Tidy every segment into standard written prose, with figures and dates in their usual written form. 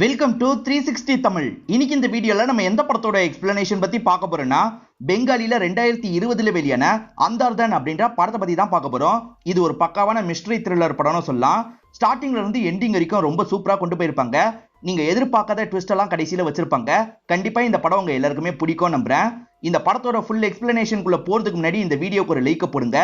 Welcome to 360 Tamil. இன்னைக்கு இந்த வீடியோல நம்ம எந்த படத்தோட எக்ஸ்பிளனேஷன் பத்தி பார்க்க போறோம்னா, பெங்காலில 2020ல வெளியான அந்தார்தான் அப்படின்ற படத்தை பத்தி தான் பார்க்க போறோம். இது ஒரு பக்காவான மிஸ்டரி த்ரில்லர் படம்னு சொல்லலாம். ஸ்டார்டிங்ல இருந்து எண்டிங் வரைக்கும் ரொம்ப சூப்பரா கொண்டு போயிருப்பாங்க. நீங்க எதிர்பார்க்காத ட்விஸ்ட் எல்லாம் கடைசியில வச்சிருப்பாங்க. கண்டிப்பா இந்த படம் உங்க எல்லாருக்குமே பிடிக்கும் நம்புறேன். இந்த படத்தோட ஃபுல் எக்ஸ்பிளனேஷனுக்குள்ள போறதுக்கு முன்னாடி இந்த வீடியோக்கு ஒரு லைக் போடுங்க.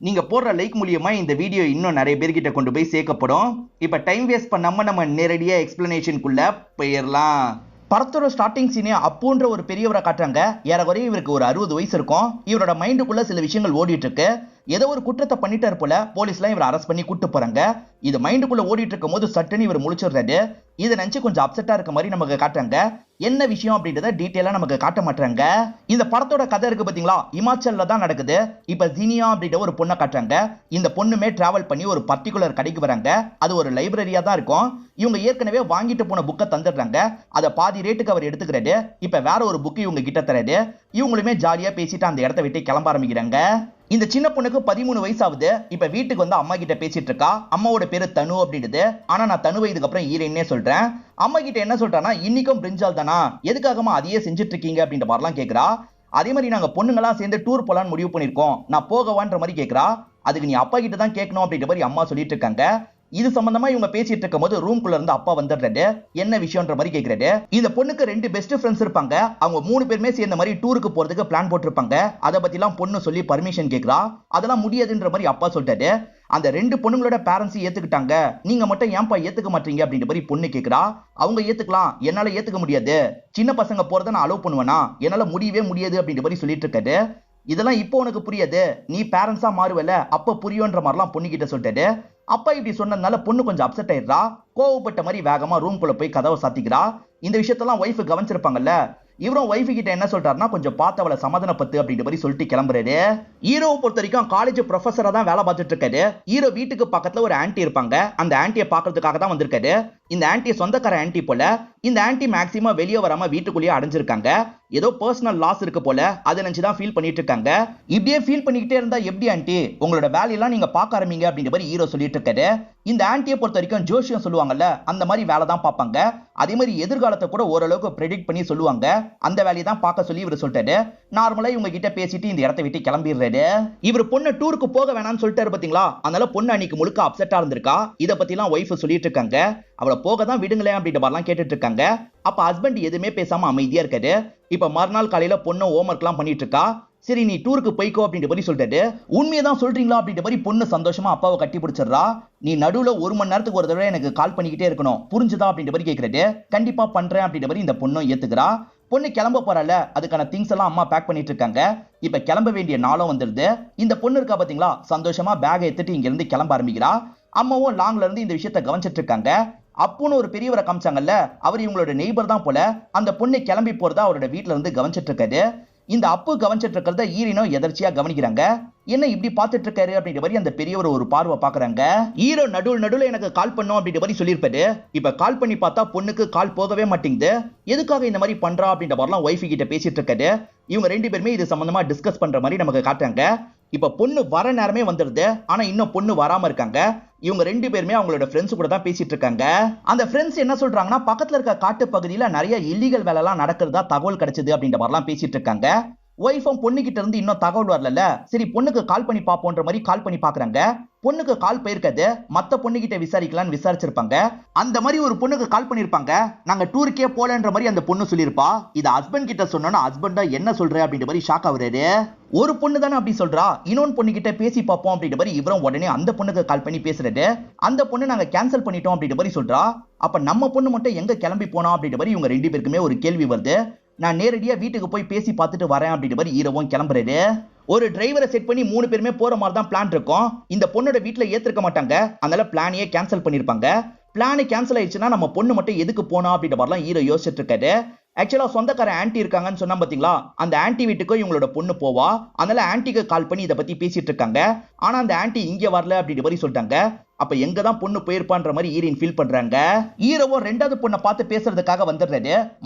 நீங்க போடுற லைக் மூலியமா இந்த வீடியோ இன்னும் நிறைய பேர்கிட்ட கொண்டு போய் சேர்க்கப்படும். இப்ப டைம் வேஸ்ட் பண்ணாம நம்ம நேரடியா எக்ஸ்பிளனேஷனுக்குள்ள போயிடலாம். படத்தோட ஸ்டார்டிங் சீனே அப்புன்ற ஒரு பெரியவரை காட்டுறாங்க. ஏறக்குறைய இவருக்கு ஒரு 60 வயசு இருக்கும். இவரோட மைண்டுக்குள்ள சில விஷயங்கள் ஓடிட்டு இருக்கு. ஏதோ ஒரு குற்றத்தை பண்ணிட்டாரு போல. போலீஸ்லாம் இவரை அரெஸ்ட் பண்ணி கூட்டு போறாங்க. இது மைண்டுக்குள்ள ஓடிட்டு இருக்கும் போது சட்டுன்னு இவர் முழிச்சிடுறாரு. இதை நினைச்சு கொஞ்சம் அப்செட்டா இருக்க மாதிரி நமக்கு காட்டுறாங்க. என்ன விஷயம் அப்படின்றத டீட்டெயிலா நமக்கு காட்ட மாட்டாங்க. இந்த படத்தோட கதை இருக்கு பாத்தீங்களா, இமாச்சல்ல தான் நடக்குது. இப்ப ஜீனியா அப்படின்ற ஒரு பொண்ணை காட்டுறாங்க. இந்த பொண்ணுமே டிராவல் பண்ணி ஒரு பர்டிகுலர் கடைக்கு வராங்க. அது ஒரு லைப்ரரியா தான் இருக்கும். இவங்க ஏற்கனவே வாங்கிட்டு போன புக்கை தந்துடுறாங்க. அதை பாதி ரேட்டுக்கு அவர் எடுத்துக்கிறாரு. இப்ப வேற ஒரு புக்கு இவங்க கிட்ட தராரு. இவங்களுமே ஜாலியா பேசிட்டு அந்த இடத்த விட்டு கிளம்ப ஆரம்பிக்கிறாங்க. இந்த சின்ன பொண்ணுக்கு 13 வயசு ஆகுது. இப்ப வீட்டுக்கு வந்து அம்மா கிட்ட பேசிட்டு இருக்கா. அம்மாவோட பேரு தனு அப்படின்றது. ஆனா நான் தனுவை இதுக்கப்புறம் ஈரன்னே சொல்றேன். அம்மா கிட்ட என்ன சொல்றானா, இன்னைக்கும் பிரிஞ்சால் தானா, எதுக்காகமா அதையே செஞ்சுட்டு இருக்கீங்க அப்படின்ற மாதிரிலாம் கேட்கிறா. அதே மாதிரி நாங்க பொண்ணுங்களா சேர்ந்து டூர் போலான்னு முடிவு பண்ணிருக்கோம், நான் போகவான்ற மாதிரி கேட்கிறா. அதுக்கு நீ அப்பா கிட்ட தான் கேட்கணும் அப்படின்ற மாதிரி அம்மா சொல்லிட்டு இருக்காங்க. இது சம்பந்தமா இவங்க பேசிட்டு இருக்கும் போது ரூம்குள்ள இருந்து அப்பா வந்துடுறாரு. என்ன விஷயம்ன்ற மாதிரி கேட்கிறாரு. இந்த பொண்ணுக்கு 2 பெஸ்ட் ஃப்ரெண்ட்ஸ் இருப்பாங்க. அவங்க 3 பேருமே சேர்ந்த மாதிரி டூருக்கு போறதுக்கு பிளான் போட்டிருப்பாங்க. அதை பத்தி எல்லாம் பொண்ணு சொல்லி பர்மிஷன் கேட்கிறா. அதெல்லாம் முடியாதுன்ற மாதிரி அப்பா சொல்லிட்டாரு. அந்த 2 பொண்ணுங்களோட பேரண்ட்ஸ் ஏத்துக்கிட்டாங்க. நீங்க மட்டும் ஏன்பா ஏத்துக்க மாட்டீங்க அப்படின்ற மாதிரி பொண்ணு கேட்கிறா. அவங்க ஏத்துக்கலாம், என்னால ஏத்துக்க முடியாது. சின்ன பசங்க போறதை நான் அலோவ் பண்ணுவேனா, என்னால முடியவே முடியாது அப்படின்ற மாதிரி சொல்லிட்டு இருக்காரு. இதெல்லாம் இப்போ உனக்கு புரியாது, நீ பேரண்ட்ஸா மாறுவல, அப்ப புரியும்ன்ற மாதிரிலாம் பொண்ணு கிட்ட சொல்லிட்டாரு. அப்பா இப்படி சொன்னதுனால பொண்ணு கொஞ்சம் அப்செட் ஆயிடுறா. கோவப்பட்ட மாதிரி வேகமா ரூம்குள்ள போய் கதவை சாத்திக்கிறா. இந்த விஷயத்தெல்லாம் ஒய்ஃப் கவனிச்சிருப்பாங்கல்ல. இவரும் ஒய்ஃப் கிட்ட என்ன சொல்றாருன்னா, கொஞ்சம் பார்த்து அவளை சமாதானப்பத்து அப்படின்ற மாதிரி சொல்லிட்டு கிளம்புறாரு. ஹீரோவை பொறுத்த வரைக்கும் காலேஜ் ப்ரொஃபஸரா தான் வேலை பார்த்துட்டு இருக்காரு. ஹீரோ வீட்டுக்கு பக்கத்துல ஒரு ஆன்ட்டி இருப்பாங்க. அந்த ஆன்ட்டியை பாக்குறதுக்காக தான் வந்திருக்காரு. இந்த ஆன்ட்டி சொந்தக்கார ஆன்ட்டி போல. இந்த ஆன்ட்டி மேக்சிமம் வெளியே வராம வீட்டுக்குள்ளேயே அடைஞ்சிருக்காங்க. ஏதோ பர்சனல் லாஸ் இருக்கு போல, அதை நினைச்சுதான் ஃபீல் பண்ணிட்டு இருக்காங்க. இப்படியே ஃபீல் பண்ணிக்கிட்டே இருந்தா எப்படி ஆன்ட்டி, உங்களோட வேலையெல்லாம் நீங்க பார்க்க ஆரம்பிங்க அப்படின்ற மாதிரி ஹீரோ சொல்லிட்டு இருக்காரு. இந்த ஆன்ட்டியை பொறுத்த வரைக்கும் ஜோஷியம் சொல்லுவாங்கல்ல, அந்த மாதிரி வேலை தான் பார்ப்பாங்க. அதே மாதிரி எதிர்காலத்தை கூட ஓரளவுக்கு ப்ரெடிக்ட் பண்ணி சொல்லுவாங்க. அந்த வேலையை தான் பார்க்க சொல்லி இவர் சொல்லிட்டாரு. நார்மலா இவங்க கிட்ட பேசிட்டு இந்த இடத்தை விட்டு கிளம்பிடுறாரு. இவர் பொண்ணு டூருக்கு போக வேணாம்னு சொல்லிட்டாரு பாத்தீங்களா, அதனால பொண்ணு அன்னைக்கு முழுக்க அப்செட்டா இருந்திருக்கா. இதை பத்தி எல்லாம் ஒய்ஃப் சொல்லிட்டு இருக்காங்க. அவளை போக தான் விடுங்களேன் அப்படின்ற மாதிரிலாம் கேட்டுட்டு இருக்காங்க. அப்ப ஹஸ்பண்ட் எதுவுமே பேசாம அமைதியா இருக்காரு. இப்ப மறுநாள் காலையில பொண்ணு ஹோம்ஒர்க் எல்லாம் பண்ணிட்டு இருக்கா. சரி நீ டூருக்கு போய்க்கோ அப்படின்ற மாதிரி சொல்லிட்டாரு. உண்மையதான் சொல்றீங்களா அப்படின்ற மாதிரி பொண்ணு சந்தோஷமா அப்பாவை கட்டி பிடிச்சிடறா. நீ நடுவுல 1 மணி நேரத்துக்கு ஒரு தடவை எனக்கு கால் பண்ணிக்கிட்டே இருக்கணும், புரிஞ்சுதா அப்படின்ற மாதிரி கேட்கறது. கண்டிப்பா பண்றேன் அப்படின்ற மாதிரி இந்த பொண்ணும் ஏத்துக்கிறா. பொண்ணு கிளம்ப போறால, அதுக்கான திங்ஸ் எல்லாம் அம்மா பேக் பண்ணிட்டு இருக்காங்க. இப்ப கிளம்ப வேண்டிய நாளும் வந்துருது. இந்த பொண்ணு இருக்கா பாத்தீங்களா, சந்தோஷமா பேக் எடுத்துட்டு இங்க இருந்து கிளம்ப ஆரம்பிக்கிறா. அம்மாவும் லாங்ல இருந்து இந்த விஷயத்தை கவனிச்சிட்டு இருக்காங்க. அப்புன்னு ஒரு பெரியவரை காமிச்சாங்கல்ல, அவர் இவங்களோட நெய்பர் தான் போல. அந்த பொண்ணு கிளம்பி போறதா அவரோட வீட்டுல இருந்து கவனிச்சிட்டு இருக்காரு. இந்த அப்பு கவனிச்சிட்டு இருக்கிறத ஹீரோனோ எதர்ச்சியா கவனிக்கிறாங்க. என்ன இப்படி பார்த்துட்டு இருக்காரு அப்படின்ற மாதிரி அந்த பெரியவர் ஒரு பார்வை பாக்குறாங்க. ஹீரோ நடுவுல எனக்கு கால் பண்ணும் அப்படின்ற மாதிரி சொல்லியிருப்பாரு. இப்ப கால் பண்ணி பார்த்தா பொண்ணுக்கு கால் போகவே மாட்டேங்குது. எதுக்காக இந்த மாதிரி பண்றா அப்படின்ற மாதிரிலாம் ஒய்ஃப் கிட்ட பேசிட்டு இருக்காரு. இவங்க 2 பேருமே இது சம்பந்தமா டிஸ்கஸ் பண்ற மாதிரி நமக்கு காட்டுறாங்க. இப்ப பொண்ணு வர நேரமே வந்துருது. ஆனா இன்னும் பொண்ணு வராம இருக்காங்க. இவங்க 2 பேருமே அவங்களோட ஃப்ரெண்ட்ஸ் கூட தான் பேசிட்டு இருக்காங்க. அந்த ஃப்ரெண்ட்ஸ் என்ன சொல்றாங்கன்னா, பக்கத்துல இருக்க காட்டு பகுதியில நிறைய இல்லீகல் வேலை எல்லாம் நடக்கிறதா தகவல் கிடைச்சது அப்படின்ற மாதிரிலாம் பேசிட்டு இருக்காங்க. ஒய்ஃபும் பொண்ணு கிட்ட இருந்து இன்னும் தகவல் வரல. சரி பொண்ணுக்கு கால் பண்ணி பாப்போன்ற மாதிரி கால் பண்ணி பாக்குறாங்க. பொண்ணுக்கு கால் போயிருக்காது. மத்த பொண்ணு கிட்ட விசாரிக்கலாம்னு விசாரிச்சிருப்பாங்க. அந்த மாதிரி ஒரு பொண்ணுக்கு கால் பண்ணிருப்பாங்க. நாங்க டூருக்கே போலன்ற மாதிரி அந்த பொண்ணு சொல்லிருப்பா. இத ஹஸ்பண்ட் கிட்ட சொன்னா ஹஸ்பண்டா என்ன சொல்ற அப்படின்ற மாதிரி ஷாக் ஆகுறாரு. ஒரு பொண்ணு தானே அப்படி சொல்றா, இன்னொன்னு பொண்ணு கிட்ட பேசி பார்ப்போம் அப்படின்ற மாதிரி இவரும் உடனே அந்த பொண்ணுக்கு கால் பண்ணி பேசுறது. அந்த பொண்ணு நாங்க கேன்சல் பண்ணிட்டோம் அப்படின்ற மாதிரி சொல்றா. அப்ப நம்ம பொண்ணு மட்டும் எங்க கிளம்பி போனோம் அப்படின்ற மாதிரி இவங்க 2 பேருக்குமே ஒரு கேள்வி வருது. நான் நேரடியா வீட்டுக்கு போய் பேசி பார்த்துட்டு வரேன் அப்படின்ற மாதிரி ஹீரோவும் கிளம்புறாரு. ஒரு டிரைவரை செட் பண்ணி 3 பேருமே போற மாதிரி தான் பிளான் இருக்கும். இந்த பொண்ணோட வீட்டுல ஏத்துக்க மாட்டாங்க. அதனால பிளானையே கேன்சல் பண்ணிருப்பாங்க. பிளானே கேன்சல் ஆயிடுச்சுன்னா நம்ம பொண்ணு மட்டும் எதுக்கு போனோம் அப்படின்ற மாதிரிலாம் ஹீரோ யோசிச்சுட்டு இருக்காரு. ஆக்சுவலா சொந்தக்கார ஆன்ட்டி இருக்காங்கன்னு சொன்னா பாத்தீங்களா, அந்த ஆன்ட்டி வீட்டுக்கும் இவங்களோட பொண்ணு போவா. அதனால ஆன்ட்டிக்கு கால் பண்ணி இதை பத்தி பேசிட்டு இருக்காங்க. ஆனா அந்த ஆன்ட்டி இங்க வரல அப்படின்ற மாதிரி சொல்லிட்டாங்க. அப்ப எங்க தான் பொண்ணு போயிருப்பான்ற மாதிரி ஹீரோயின் ஃபீல் பண்றாங்க. ஹீரோவோ 2வது பொண்ணை பார்த்து பேசுறதுக்காக வந்துடுறாரு.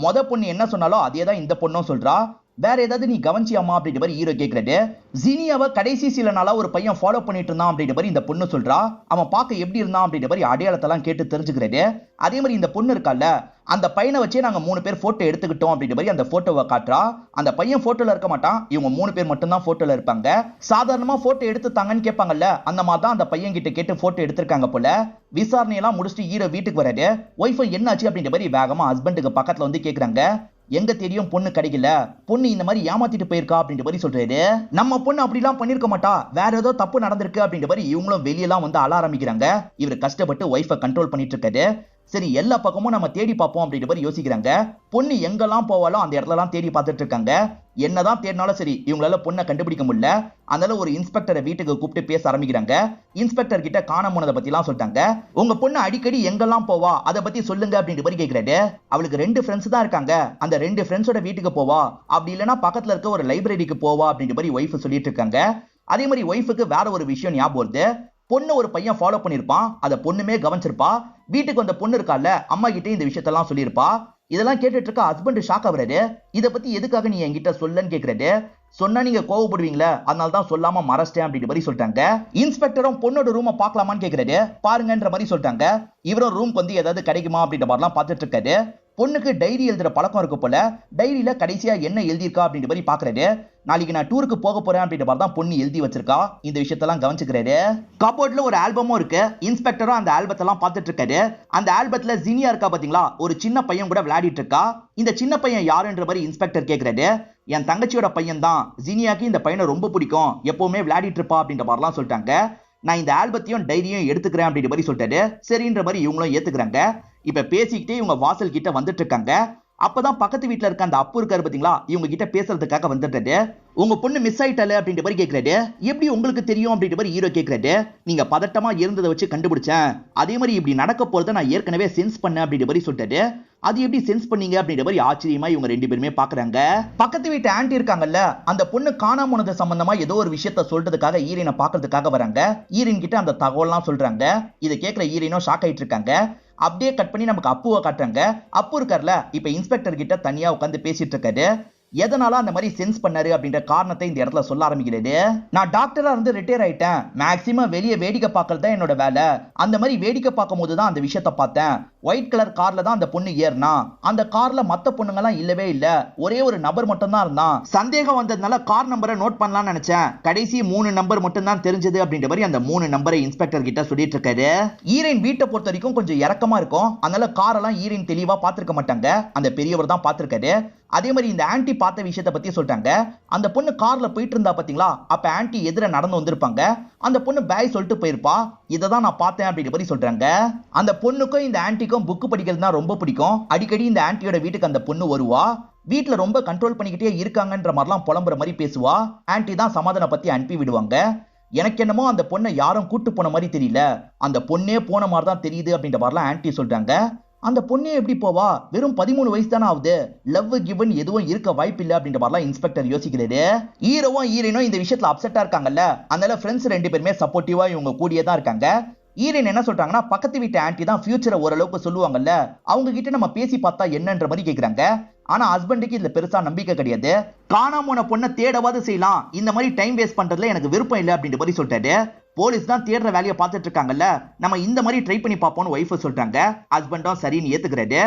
பொண்ணு என்ன சொன்னாலோ அதே தான் இந்த பொண்ணும் சொல்றா. வேற ஏதாவது நீ கவனிச்சியாமா அப்படின்ற மாதிரி ஹீரோ கேட்கறாரு. ஜீனியாவை கடைசி சில நாளா ஒரு பையன் ஃபாலோ பண்ணிட்டு இருந்தான் அப்படின்ற மாதிரி இந்த பொண்ணு சொல்றா. அவன் பார்க்க எப்படி இருந்தான் அப்படின்ற மாதிரி அடையாளத்தெல்லாம் கேட்டு தெரிஞ்சுக்கிறாரு. அதே மாதிரி இந்த பொண்ணு இருக்கால, அந்த பையனை வச்சே நாங்க 3 பேர் போட்டோ எடுத்துக்கிட்டோம் அப்படின்ற மாதிரி அந்த போட்டோவை காட்டுறா. அந்த பையன் போட்டோல இருக்க மாட்டான், இவங்க 3 பேர் மட்டும் தான் போட்டோல இருப்பாங்க. சாதாரணமா போட்டோ எடுத்துட்டாங்கன்னு கேட்பாங்கல்ல, அந்த மாதிரி தான் அந்த பையன் கிட்ட கேட்டு போட்டோ எடுத்திருக்காங்க போல. விசாரணையெல்லாம் முடிச்சுட்டு ஹீரோ வீட்டுக்கு வராரு. ஒய்ஃப் என்னாச்சு அப்படின்ற மாதிரி வேகமா ஹஸ்பண்டுக்கு பக்கத்துல வந்து கேக்குறாங்க. எங்க தெரியும் பொண்ணு கிடைக்கல, பொண்ணு இந்த மாதிரி ஏமாத்திட்டு போயிருக்கா அப்படின்ற மாதிரி சொல்றாரு. நம்ம பொண்ணு அப்படிலாம் பண்ணிருக்க மாட்டா, வேற ஏதோ தப்பு நடந்திருக்கு அப்படின்ற மாதிரி இவங்களும் வெளியெல்லாம் வந்து அழ ஆரம்பிக்கிறாங்க. இவர் கஷ்டப்பட்டு ஒய்ஃபை கண்ட்ரோல் பண்ணிட்டு இருக்காரு. சரி எல்லா பக்கமும் நம்ம தேடி பார்ப்போம் அப்படின்ற மாதிரி யோசிக்கிறாங்க. பொண்ணு எங்கெல்லாம் போவாலும் அந்த இடத்துலலாம் தேடி பார்த்துட்டு இருக்காங்க. என்னதான் தேடினாலும் சரி இவங்களால பொண்ணை கண்டுபிடிக்க முடியல. அதனால ஒரு இன்ஸ்பெக்டரை வீட்டுக்கு கூப்பிட்டு பேச ஆரம்பிக்கிறாங்க. இன்ஸ்பெக்டர் கிட்ட காணாம போனதை பத்தி எல்லாம் சொல்லிட்டாங்க. உங்க பொண்ணு அடிக்கடி எங்கெல்லாம் போவா அதை பத்தி சொல்லுங்க அப்படின்ற மாதிரி கேட்கிறாரு. அவளுக்கு 2 ஃப்ரெண்ட்ஸ் தான் இருக்காங்க, அந்த 2 ஃப்ரெண்ட்ஸோட வீட்டுக்கு போவா, அப்படி இல்லைன்னா பக்கத்துல இருக்க ஒரு லைப்ரரிக்கு போவா அப்படின்ற மாதிரி ஒய்ஃப் சொல்லிட்டு இருக்காங்க. அதே மாதிரி ஒய்ஃபுக்கு வேற ஒரு விஷயம் ஞாபகம் வருது. பொண்ணு ஒரு பையன் ஃபாலோ பண்ணிருப்பான், அதை பொண்ணுமே கவனிச்சிருப்பா. வீட்டுக்கு வந்த பொண்ணு இருக்கால, அம்மா கிட்டே இந்த விஷயத்தெல்லாம் சொல்லியிருப்பா. இதெல்லாம் கேட்டுட்டு இருக்க ஹஸ்பண்ட் ஷாக் ஆகுறாரு. இதை பத்தி எதுக்காக நீ என்கிட்ட சொல்லன்னு கேட்கறாரு. சொன்னா நீங்க கோவப்படுவீங்களா, அதனால தான் சொல்லாம மறைச்சிட்டேன் அப்படின்ற மாதிரி சொல்லிட்டாங்க. இன்ஸ்பெக்டரும் பொண்ணோட ரூமை பார்க்கலாமான்னு கேட்கறாரு. பாருங்கன்ற மாதிரி சொல்லிட்டாங்க. இவரும் ரூம்க்கு வந்து ஏதாவது கிடைக்குமா அப்படின்ற மாதிரிலாம் பார்த்துட்டு இருக்காரு. பொண்ணுக்கு டைரி எழுதுற பழக்கம் இருக்கு போல. டைரியில கடைசியா என்ன எழுதியிருக்கா அப்படின்ற மாதிரி பாக்குறாரு. நாளைக்கு நான் டூருக்கு போக போறேன் அப்படின்ற மாதிரி தான் பொண்ணு எழுதி வச்சிருக்கா. இந்த விஷயத்தெல்லாம் கவனிச்சுக்கிறாரு. கபோர்ட்ல ஒரு ஆல்பமும் இருக்கு. இன்ஸ்பெக்டரும் அந்த ஆல்பத்தெல்லாம் பார்த்துட்டு இருக்காரு. அந்த ஆல்பத்துல ஜீனியா இருக்கா பாத்தீங்களா, ஒரு சின்ன பையன் கூட விளையாடிட்டு இருக்கா. இந்த சின்ன பையன் யாருன்ற மாதிரி இன்ஸ்பெக்டர் கேட்கறாரு. என் தங்கச்சியோட பையன் தான், ஜீனியாக்கு இந்த பையனை ரொம்ப பிடிக்கும், எப்பவுமே விளையாடிட்டு இருப்பா அப்படின்ற மாதிரிலாம் சொல்லிட்டாங்க. நான் இந்த ஆல்பத்தையும் டைரியும் எடுத்துக்கிறேன் அப்படின்ற மாதிரி சொல்லிட்டாரு. சரின்ற மாதிரி இவங்களும் ஏத்துக்கிறாங்க. இப்ப பேசிக்கிட்டே இவங்க வாசல் கிட்ட வந்துட்டு இருக்காங்க. அப்பதான் பக்கத்து வீட்டுல இருக்க அந்த அப்பு இருக்காரு பாத்தீங்களா, இவங்க கிட்ட பேசுறதுக்காக வந்துட்டாரு. உங்க பொண்ணு மிஸ் ஆயிட்டால அப்படின்ற மாதிரி கேட்கறாரு. எப்படி உங்களுக்கு தெரியும் அப்படின்ற மாதிரி ஹீரோ கேட்கறாரு. நீங்க பதட்டமா இருந்ததை வச்சு கண்டுபிடிச்சேன், அதே மாதிரி இப்படி நடக்க போறத நான் ஏற்கனவே சென்ஸ் பண்ணேன் அப்படின்ற மாதிரி சொல்லிட்டாரு. அது எப்படி சென்ஸ் பண்ணீங்க அப்படின்ற மாதிரி ஆச்சரியமா இவங்க 2 பேருமே பாக்குறாங்க. பக்கத்து வீட்டு ஆண்டி இருக்காங்கல்ல, அந்த பொண்ணு காணாம போனது சம்பந்தமா ஏதோ ஒரு விஷயத்த சொல்றதுக்காக ஈரனை பாக்குறதுக்காக வராங்க. ஈரன் கிட்ட அந்த தகவல்லாம் சொல்றாங்க. இதை கேட்கிற ஈரனும் ஷாக் ஆயிட்டு இருக்காங்க. அப்படியே கட் பண்ணி நமக்கு அப்புவை காட்டுறாங்க. அப்பு இருக்கார்ல, இப்ப இன்ஸ்பெக்டர் கிட்ட தனியா உட்காந்து பேசிட்டு இருக்காரு. எதனால அந்த மாதிரி சென்ஸ் பண்ணாரு அப்படின்ற காரணத்தை இந்த இடத்துல சொல்ல ஆரம்பிக்கிறது. நான் டாக்டரா இருந்து ரிட்டையர் ஆயிட்டேன், மேக்ஸிமம் வெளியே வேடிக்கை பார்க்கறது தான் என்னோட வேலை. அந்த மாதிரி வேடிக்கை பார்க்கும் போது தான் அந்த விஷயத்த பார்த்தேன். ஒயிட் கலர் கார்ல தான் அந்த பொண்ணு ஏறினா. அந்த கார்ல மத்த பொண்ணுங்கலாம் இல்லவே இல்ல, ஒரே ஒரு நபர் மட்டும் தான் இருந்தான். சந்தேகம் வந்ததுனால கார் நம்பரை நோட் பண்ணலாம்னு நினைச்சேன். கடைசி 3 நம்பர் மட்டும் தான் தெரிஞ்சது அப்படின்ற மாதிரி அந்த 3 நம்பரை இன்ஸ்பெக்டர் கிட்ட சொல்லிட்டு இருக்காரு. ஈரன் வீட்டை பொறுத்த வரைக்கும் கொஞ்சம் இறக்கமா இருக்கும், அதனால காரெல்லாம் ஈரன் தெளிவா பார்த்திருக்க மாட்டாங்க, அந்த பெரியவர் தான் பார்த்திருக்காரு. அதே மாதிரி இந்த ஆன்டி பார்த்த விஷயத்தை பத்தி சொல்றாங்க. அந்த பொண்ணு கார்ல போயிட்டு இருந்தா பாத்தீங்களா, அப்ப ஆன்டி எதிர நடந்து வந்திருப்பாங்க. அந்த பொண்ணு பாய் சொல்லிட்டு போயிருப்பா. இதை தான் நான் பார்த்தேன் அப்படின்ற மாதிரி சொல்றாங்க. அந்த பொண்ணுக்கும் இந்த ஆன்டிக்கும் புக் படிக்கிறதுனா ரொம்ப பிடிக்கும். அடிக்கடி இந்த ஆன்டியோட வீட்டுக்கு அந்த பொண்ணு வருவா. வீட்டுல ரொம்ப கண்ட்ரோல் பண்ணிக்கிட்டே இருக்காங்கன்ற மாதிரிலாம் புலம்புற மாதிரி பேசுவா. ஆன்டி தான் சமாதான பத்தி அனுப்பி விடுவாங்க. எனக்கு என்னமோ அந்த பொண்ணை யாரும் கூட்டு போன மாதிரி தெரியல, அந்த பொண்ணே போன மாதிரி தான் தெரியுது அப்படின்ற மாதிரிலாம் ஆன்டி சொல்றாங்க. அந்த பொண்ணே எப்படி போவா, வெறும் 13 வயசு தானே ஆகுது, லவ் கிவன் எதுவும் இருக்க வாய்ப்பு இல்லை அப்படின்ற மாதிரிலாம் இன்ஸ்பெக்டர் யோசிக்கிறாரு. ஹீரோவும் ஹீரோயினும் இந்த விஷயத்துல அப்செட்டா இருக்காங்கல்ல, அதனால ஃப்ரெண்ட்ஸ் 2 பேருமே சப்போர்ட்டிவா இவங்க கூடியே தான் இருக்காங்க. ஹீரோயின் என்ன சொல்றாங்கன்னா, பக்கத்து வீட்டு ஆன்டி தான் ஃபியூச்சரை ஓரளவுக்கு சொல்லுவாங்கல்ல, அவங்க கிட்ட நம்ம பேசி பார்த்தா என்னன்ற மாதிரி கேக்குறாங்க. ஆனா ஹஸ்பண்டுக்கு இதுல பெருசா நம்பிக்கை கிடையாது. காணாம போன பொண்ணை தேடவாது செய்யலாம், இந்த மாதிரி டைம் வேஸ்ட் பண்றதுல எனக்கு விருப்பம் இல்லை அப்படின்ற மாதிரி சொல்லிட்டாரு. போலீஸ் தான் தேடுற வேலையை பார்த்துட்டு இருக்காங்கல்ல, நம்ம இந்த மாதிரி ட்ரை பண்ணி பார்ப்போம்னு ஒய்ஃப் சொல்றாங்க. ஹஸ்பண்டும் சரின்னு ஏத்துக்கிறாரு.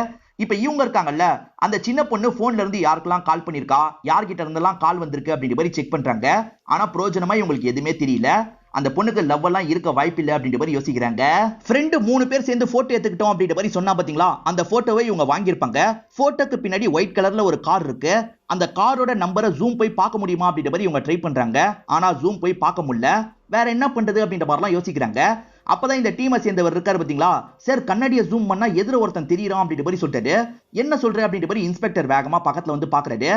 இப்ப இவங்க இருக்காங்கல்ல, அந்த சின்ன பொண்ணு போன்ல இருந்து யாருக்கெல்லாம் கால் பண்ணிருக்கா, யார்கிட்ட இருந்தெல்லாம் கால் வந்திருக்கு அப்படின்ற மாதிரி செக் பண்றாங்க. ஆனா பிரோஜனமா இவங்களுக்கு எதுவுமே தெரியல. அந்த பொண்ணுக்கு லவ் எல்லாம் இருக்க வாய்ப்பு இல்லை அப்படின்ற மாதிரி யோசிக்கிறாங்க. ஃப்ரெண்டு 3 பேர் சேர்ந்து போட்டோ எடுத்துக்கிட்டோம் அப்படின்ற மாதிரி சொன்னா பாத்தீங்களா, அந்த போட்டோவை இவங்க வாங்கியிருப்பாங்க. போட்டோக்கு பின்னாடி ஒயிட் கலர்ல ஒரு கார் இருக்கு. அந்த காரோட நம்பரை ஜூம் போய் பார்க்க முடியுமா அப்படின்ற மாதிரி இவங்க ட்ரை பண்றாங்க. ஆனா ஜூம் போய் பார்க்க முடியல. வேற என்ன பண்றது அப்படின்ற மாதிரிலாம் யோசிக்கிறாங்க. அப்பதான் இந்த டீமை சேர்ந்தவர் இருக்காரு பாத்தீங்களா, சார் கண்ணாடியை ஜூம் பண்ணா எதிர ஒருத்தன் தெரியறான் அப்படின்ற மாதிரி சொல்லிட்டாரு. என்ன சொல்ற அப்படின்ற மாதிரி இன்ஸ்பெக்டர் வேகமா பக்கத்துல வந்து பாக்குறாரு.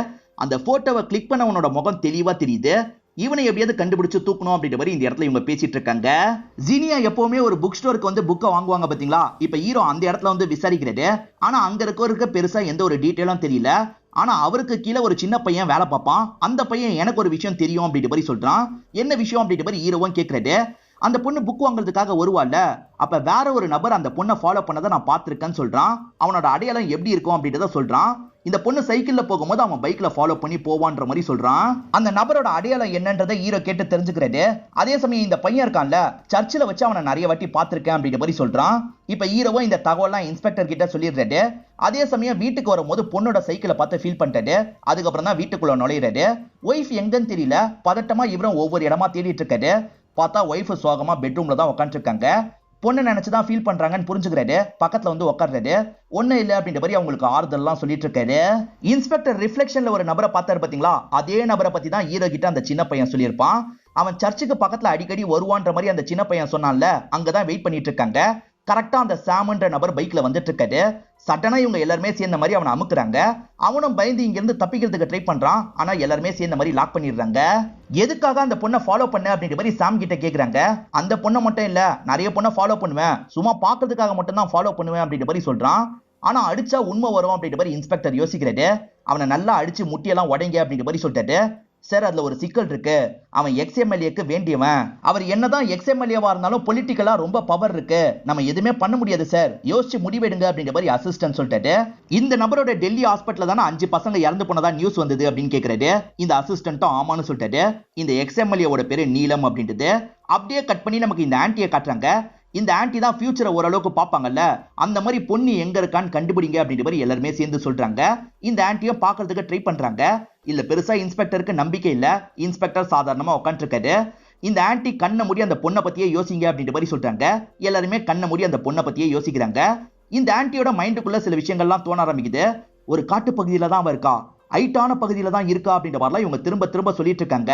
அந்த போட்டோவை கிளிக் பண்ணவனோட முகம் தெளிவா தெரியுது. இவனை எப்படியாவது கண்டுபிடிச்சு தூக்கணும் அப்படின்ற மாதிரி இந்த இடத்துல இவங்க பேசிட்டு இருக்காங்க. ஜீனியா எப்பவுமே ஒரு புக் ஸ்டோருக்கு வந்து புக்கை வாங்குவாங்க பாத்தீங்களா, இப்ப ஹீரோ அந்த இடத்துல வந்து விசாரிக்கிறாரு. ஆனா அங்க இருக்க பெருசா எந்த ஒரு டீட்டெயிலும் தெரியல. ஆனா அவருக்கு கீழே ஒரு சின்ன பையன் வேலை பார்ப்பான். அந்த பையன் எனக்கு ஒரு விஷயம் தெரியும் அப்படின்ற மாதிரி சொல்றான். என்ன விஷயம் அப்படின்ற மாதிரி ஹீரோவும் கேட்கறாரு. அந்த பொண்ணு புக் வாங்குறதுக்காக வருவாள்ல, அப்ப வேற ஒரு நபர் அந்த பொண்ணை ஃபாலோ பண்ணதை நான் பார்த்திருக்கேன்னு சொல்றான். அவனோட அடையாளம் எப்படி இருக்கும் அப்படின்றத சொல்றான். இந்த பொண்ணு சைக்கிள்ல போகும்போது அவன் பைக்ல ஃபாலோ பண்ணி போவான்ற மாதிரி சொல்றான். அந்த நபரோட அடையாளம் என்னன்றதை ஹீரோ கேட்டு தெரிஞ்சுக்கிறாரு. அதே சமயம் இந்த பையன் இருக்கான்ல, சர்ச்சில் வச்சு அவனை நிறைய வாட்டி பார்த்திருக்கேன் அப்படின்ற மாதிரி சொல்றான். இப்ப ஹீரோவும் இந்த தகவலாம் இன்ஸ்பெக்டர் கிட்ட சொல்லிடுறாரு. அதே சமயம் வீட்டுக்கு வரும்போது பொண்ணோட சைக்கிளை பார்த்து ஃபீல் பண்ணிட்டாரு. அதுக்கப்புறம் தான் வீட்டுக்குள்ள நுழையிறாரு. ஒய்ஃப் எங்கன்னு தெரியல, பதட்டமா இவரும் ஒவ்வொரு இடமா தேடிட்டு இருக்காரு. பார்த்தா ஒய்ஃப் சோகமா பெட்ரூம்ல தான் உட்காந்துருக்காங்க. பொண்ணு நினைச்சுதான் ஃபீல் பண்றாங்கன்னு புரிஞ்சுக்கிறாரு. பக்கத்துல வந்து உட்கார்றாரு. ஒண்ணு இல்ல அப்படின்ற மாதிரி அவங்களுக்கு ஆறுதல்லாம் சொல்லிட்டு இருக்காரு. இன்ஸ்பெக்டர் ரிஃப்ளெக்ஷன்ல ஒரு நபரை பார்த்தாரு பாத்தீங்களா, அதே நபரை பத்தி தான் ஹீரோ கிட்ட அந்த சின்ன பையன் சொல்லியிருப்பான். அவன் சர்ச்சுக்கு பக்கத்துல அடிக்கடி வருவான்ற மாதிரி அந்த சின்ன பையன் சொன்னான்ல, அங்கதான் வெயிட் பண்ணிட்டு இருக்காங்க. கரெக்டா அந்த சாம்ன்ற நபர் பைக்ல வந்துட்டு இருக்காரு. சடனா இவங்க எல்லாருமே சேர்ந்த மாதிரி அவனை அமுக்குறாங்க. அவனும் பயந்து இங்க இருந்து தப்பிக்கிறதுக்கு ட்ரை பண்றான். ஆனா எல்லாருமே சேர்ந்த மாதிரி லாக் பண்ணிடுறாங்க. எதுக்காக அந்த பொண்ணை ஃபாலோ பண்ண அப்படின்ற மாதிரி சாம் கிட்ட கேக்குறாங்க. அந்த பொண்ணை மட்டும் இல்ல, நிறைய பொண்ணை ஃபாலோ பண்ணுவேன், சும்மா பாக்குறதுக்காக மட்டும் தான் ஃபாலோ பண்ணுவேன் அப்படின்ற மாதிரி சொல்றான். ஆனா அடிச்சா உண்மை வரும் அப்படின்ற மாதிரி இன்ஸ்பெக்டர் யோசிக்கிறாரு. அவனை நல்லா அடிச்சு முட்டியெல்லாம் உடைங்க அப்படின்ற மாதிரி சொல்லிட்டாரு. சார், அதுல ஒரு சிக்கல் இருக்கு. அவன் எக்ஸ்எம்எல்ஏக்கு வேண்டியவன். அவர் என்னதான் எக்ஸ்எம்எல்ஏவா இருந்தாலும் பொலிட்டிக்கலா ரொம்ப பவர் இருக்கு, நம்ம எதுவுமே பண்ண முடியாது சார், யோசிச்சு முடிவெடுங்க அப்படின்ற மாதிரி அசிஸ்டன்ட் சொல்லிட்டாரு. இந்த நபரோட டெல்லி ஹாஸ்பிட்டல்ல தானே 5 பசங்க இறந்து போனதா நியூஸ் வந்தது அப்படின்னு கேக்குறாரு. இந்த அசிஸ்டன்ட்டும் ஆமான்னு சொல்லிட்டாரு. இந்த எக்ஸ்எம்எல்ஏவோட பேரு நீலம் அப்படின்றது. அப்படியே கட் பண்ணி நமக்கு இந்த ஆன்ட்டியை காட்டுறாங்க. இந்த ஆன்ட்டி தான் ஃபியூச்சரை ஓரளவுக்கு பார்ப்பாங்கல்ல, அந்த மாதிரி பொண்ணு எங்க இருக்கான்னு கண்டுபிடிங்க அப்படின்ற மாதிரி எல்லாருமே சேர்ந்து சொல்றாங்க. இந்த ஆன்ட்டியும் பார்க்கறதுக்கு ட்ரை பண்றாங்க. இல்ல பெருசா இன்ஸ்பெக்டருக்கு நம்பிக்கை இல்ல. இன்ஸ்பெக்டர் சாதாரணமா உட்காந்துருக்காரு. இந்த ஆன்ட்டி கண்ணை மூடி அந்த பொண்ணை பத்தியே யோசிங்க அப்படின்ற மாதிரி சொல்றாங்க. எல்லாருமே கண்ணை மூடி அந்த பொண்ணை பத்தியே யோசிக்கிறாங்க. இந்த ஆன்ட்டியோட மைண்டுக்குள்ள சில விஷயங்கள்லாம் தோண ஆரம்பிக்குது. ஒரு காட்டு பகுதியில தான் அவ இருக்கா, ஹைட்டான பகுதியில தான் இருக்கா அப்படின்ற மாதிரிலாம் இவங்க திரும்ப திரும்ப சொல்லிட்டு இருக்காங்க.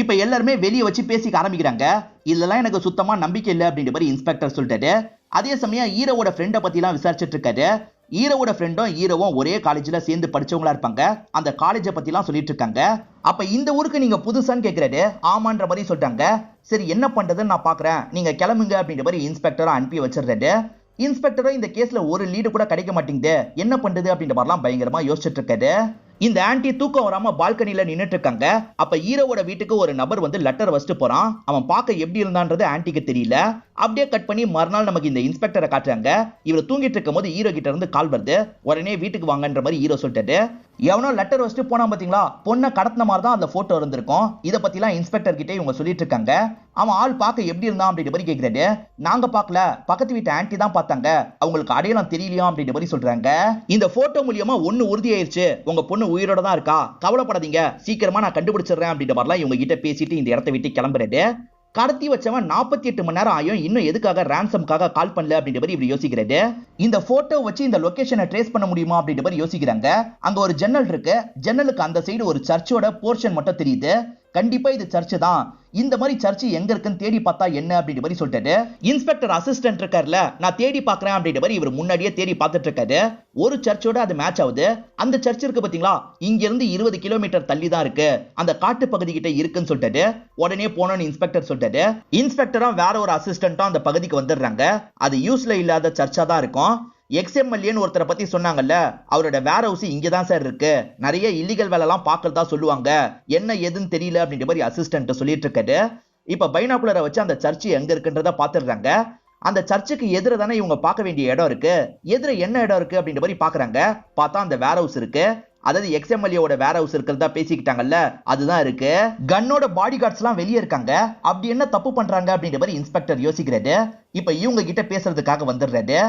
இப்ப எல்லாருமே வெளியே வச்சு பேசிக்க ஆரம்பிக்கிறாங்க. இதெல்லாம் எனக்கு சுத்தமா நம்பிக்கை இல்லை அப்படின்ற மாதிரி இன்ஸ்பெக்டர் சொல்லிட்டாரு. அதே சமயம் ஹீரோவோட ஃப்ரெண்டை பத்தி எல்லாம் விசாரிச்சுட்டு இருக்காரு. ஹீரோவோட ஃப்ரெண்டும் ஹீரோவும் ஒரே காலேஜ்ல சேர்ந்து படிச்சவங்களா இருப்பாங்க. அந்த காலேஜை பத்தி எல்லாம் சொல்லிட்டு இருக்காங்க. அப்ப இந்த ஊருக்கு நீங்க புதுசான்னு கேக்குறாரு. ஆமான்ற மாதிரி சொல்றாங்க. சரி, என்ன பண்றதுன்னு நான் பாக்குறேன், நீங்க கிளம்புங்க அப்படின்ற மாதிரி இன்ஸ்பெக்டரை அனுப்பி வச்சிடுறாரு. இன்ஸ்பெக்டரும் இந்த கேஸ்ல ஒரு லீடு கூட கிடைக்க மாட்டேங்குது, என்ன பண்றது அப்படின்ற மாதிரிலாம் பயங்கரமா யோசிச்சுட்டு இருக்காரு. இந்த ஆன்ட்டி தூக்கம் வராம பால்கனில நின்னுட்டு இருக்காங்க. அப்ப ஹீரோவோட வீட்டுக்கு ஒரு நபர் வந்து லெட்டர் வச்சுட்டு போறான். அவன் பார்க்க எப்படி இருந்தான்றது ஆன்ட்டிக்கு தெரியல. அப்படியே கட் பண்ணி மறுநாள் நமக்கு இந்த இன்ஸ்பெக்டரை காட்டுறாங்க. இவர் தூங்கிட்டு இருக்கும் போது ஹீரோ கிட்ட இருந்து கால் வருது. உடனே வீட்டுக்கு வாங்கன்ற மாதிரி ஹீரோ சொல்லிட்டாரு. எவனோ லெட்டர் வச்சுட்டு போனா பாத்தீங்களா, பொண்ணை கடத்தின மாதிரி தான் அந்த போட்டோ இருந்திருக்கும். இதை பத்தி எல்லாம் இன்ஸ்பெக்டர் கிட்டே இவங்க சொல்லிட்டு இருக்காங்க. அவன் ஆள் பார்க்க எப்படி இருந்தான் அப்படின்ற மாதிரி கேட்கிறாரு. நாங்க பார்க்கல, பக்கத்து வீட்டு ஆன்ட்டி தான் பார்த்தாங்க, அவங்களுக்கு அடையாளம் தெரியலையா அப்படின்ற மாதிரி சொல்றாங்க. இந்த போட்டோ மூலியமா ஒண்ணு உறுதியாயிருச்சு, உங்க பொண்ணு உயிரோட தான் இருக்கா, கவலைப்படாதீங்க, சீக்கிரமா நான் கண்டுபிடிச்சிடுறேன் அப்படின்ற மாதிரிலாம் இவங்க கிட்ட பேசிட்டு இந்த இடத்தை விட்டு கிளம்புறாரு. கடத்தி வச்சவன் 48 மணி நேரம் ஆயும் இன்னும் எதுக்காக ரான்சம்காக கால் பண்ணல அப்படின்ற மாதிரி இவர் யோசிக்கிறாரு. இந்த போட்டோ வச்சு இந்த லொகேஷனை ட்ரேஸ் பண்ண முடியுமா அப்படின்ற மாதிரி யோசிக்கிறாங்க. அங்க ஒரு ஜன்னல் இருக்கு. ஜன்னலுக்கு அந்த சைடு ஒரு சர்ச்சோட போர்ஷன் மட்டும் தெரியுது. கண்டிப்பா இது சர்ச் தான். இந்த மாதிரி சர்ச் எங்க இருக்குன்னு தேடி பார்த்தா என்ன அப்படின்ற மாதிரி சொல்லிட்டாரு. இன்ஸ்பெக்டர் அசிஸ்டன்ட் இருக்காருல, நான் தேடி பார்க்கறேன் அப்படின்ற மாதிரி இவர் முன்னாடியே தேடி பார்த்துட்டு இருக்காரு. ஒரு சர்ச்சோட அது மேட்ச் ஆகுது. அந்த சர்ச் இருக்கு பாத்தீங்களா, இங்க இருந்து 20 கிலோமீட்டர் தள்ளி தான் இருக்கு, அந்த காட்டு பகுதி கிட்ட இருக்குன்னு சொல்லிட்டாரு. உடனே போனோன்னு இன்ஸ்பெக்டர் சொல்லிட்டாரு. இன்ஸ்பெக்டரும் வேற ஒரு அசிஸ்டன்ட்டும் அந்த பகுதிக்கு வந்துடுறாங்க. அது யூஸ்ல இல்லாத சர்ச்சா தான் இருக்கும். எக்ஸ்எம்எல்ஏன்னு ஒருத்தரை பத்தி சொன்னாங்கல்ல, அவரோட வேர் ஹவுஸ் இங்கதான் சார் இருக்கு, நிறைய இல்லீகல் வேலை எல்லாம் பார்க்கறதா சொல்லுவாங்க, என்ன எதுன்னு தெரியல அப்படின்ற மாதிரி அசிஸ்டன்ட் சொல்லிட்டு இருக்காரு. இப்ப பைனாகுலரை வச்சு அந்த சர்ச் எங்க இருக்குன்றத பாத்துடுறாங்க. அந்த சர்ச்சுக்கு எதிர தானே இவங்க பார்க்க வேண்டிய இடம் இருக்கு. எதிர என்ன இடம் இருக்கு அப்படின்ற மாதிரி பாக்குறாங்க. பார்த்தா அந்த வேர் ஹவுஸ் இருக்கு. அதாவது எக்ஸ்எம்எல்ஏவோட வேர் ஹவுஸ் இருக்கிறதா பேசிக்கிட்டாங்கல்ல, அதுதான் இருக்கு. கன்னோட பாடி கார்ட்ஸ் எல்லாம் வெளியே இருக்காங்க. அப்படி என்ன தப்பு பண்றாங்க அப்படின்ற மாதிரி இன்ஸ்பெக்டர் யோசிக்கிறாரு. இப்ப இவங்க கிட்ட பேசுறதுக்காக வந்துடுறாரு.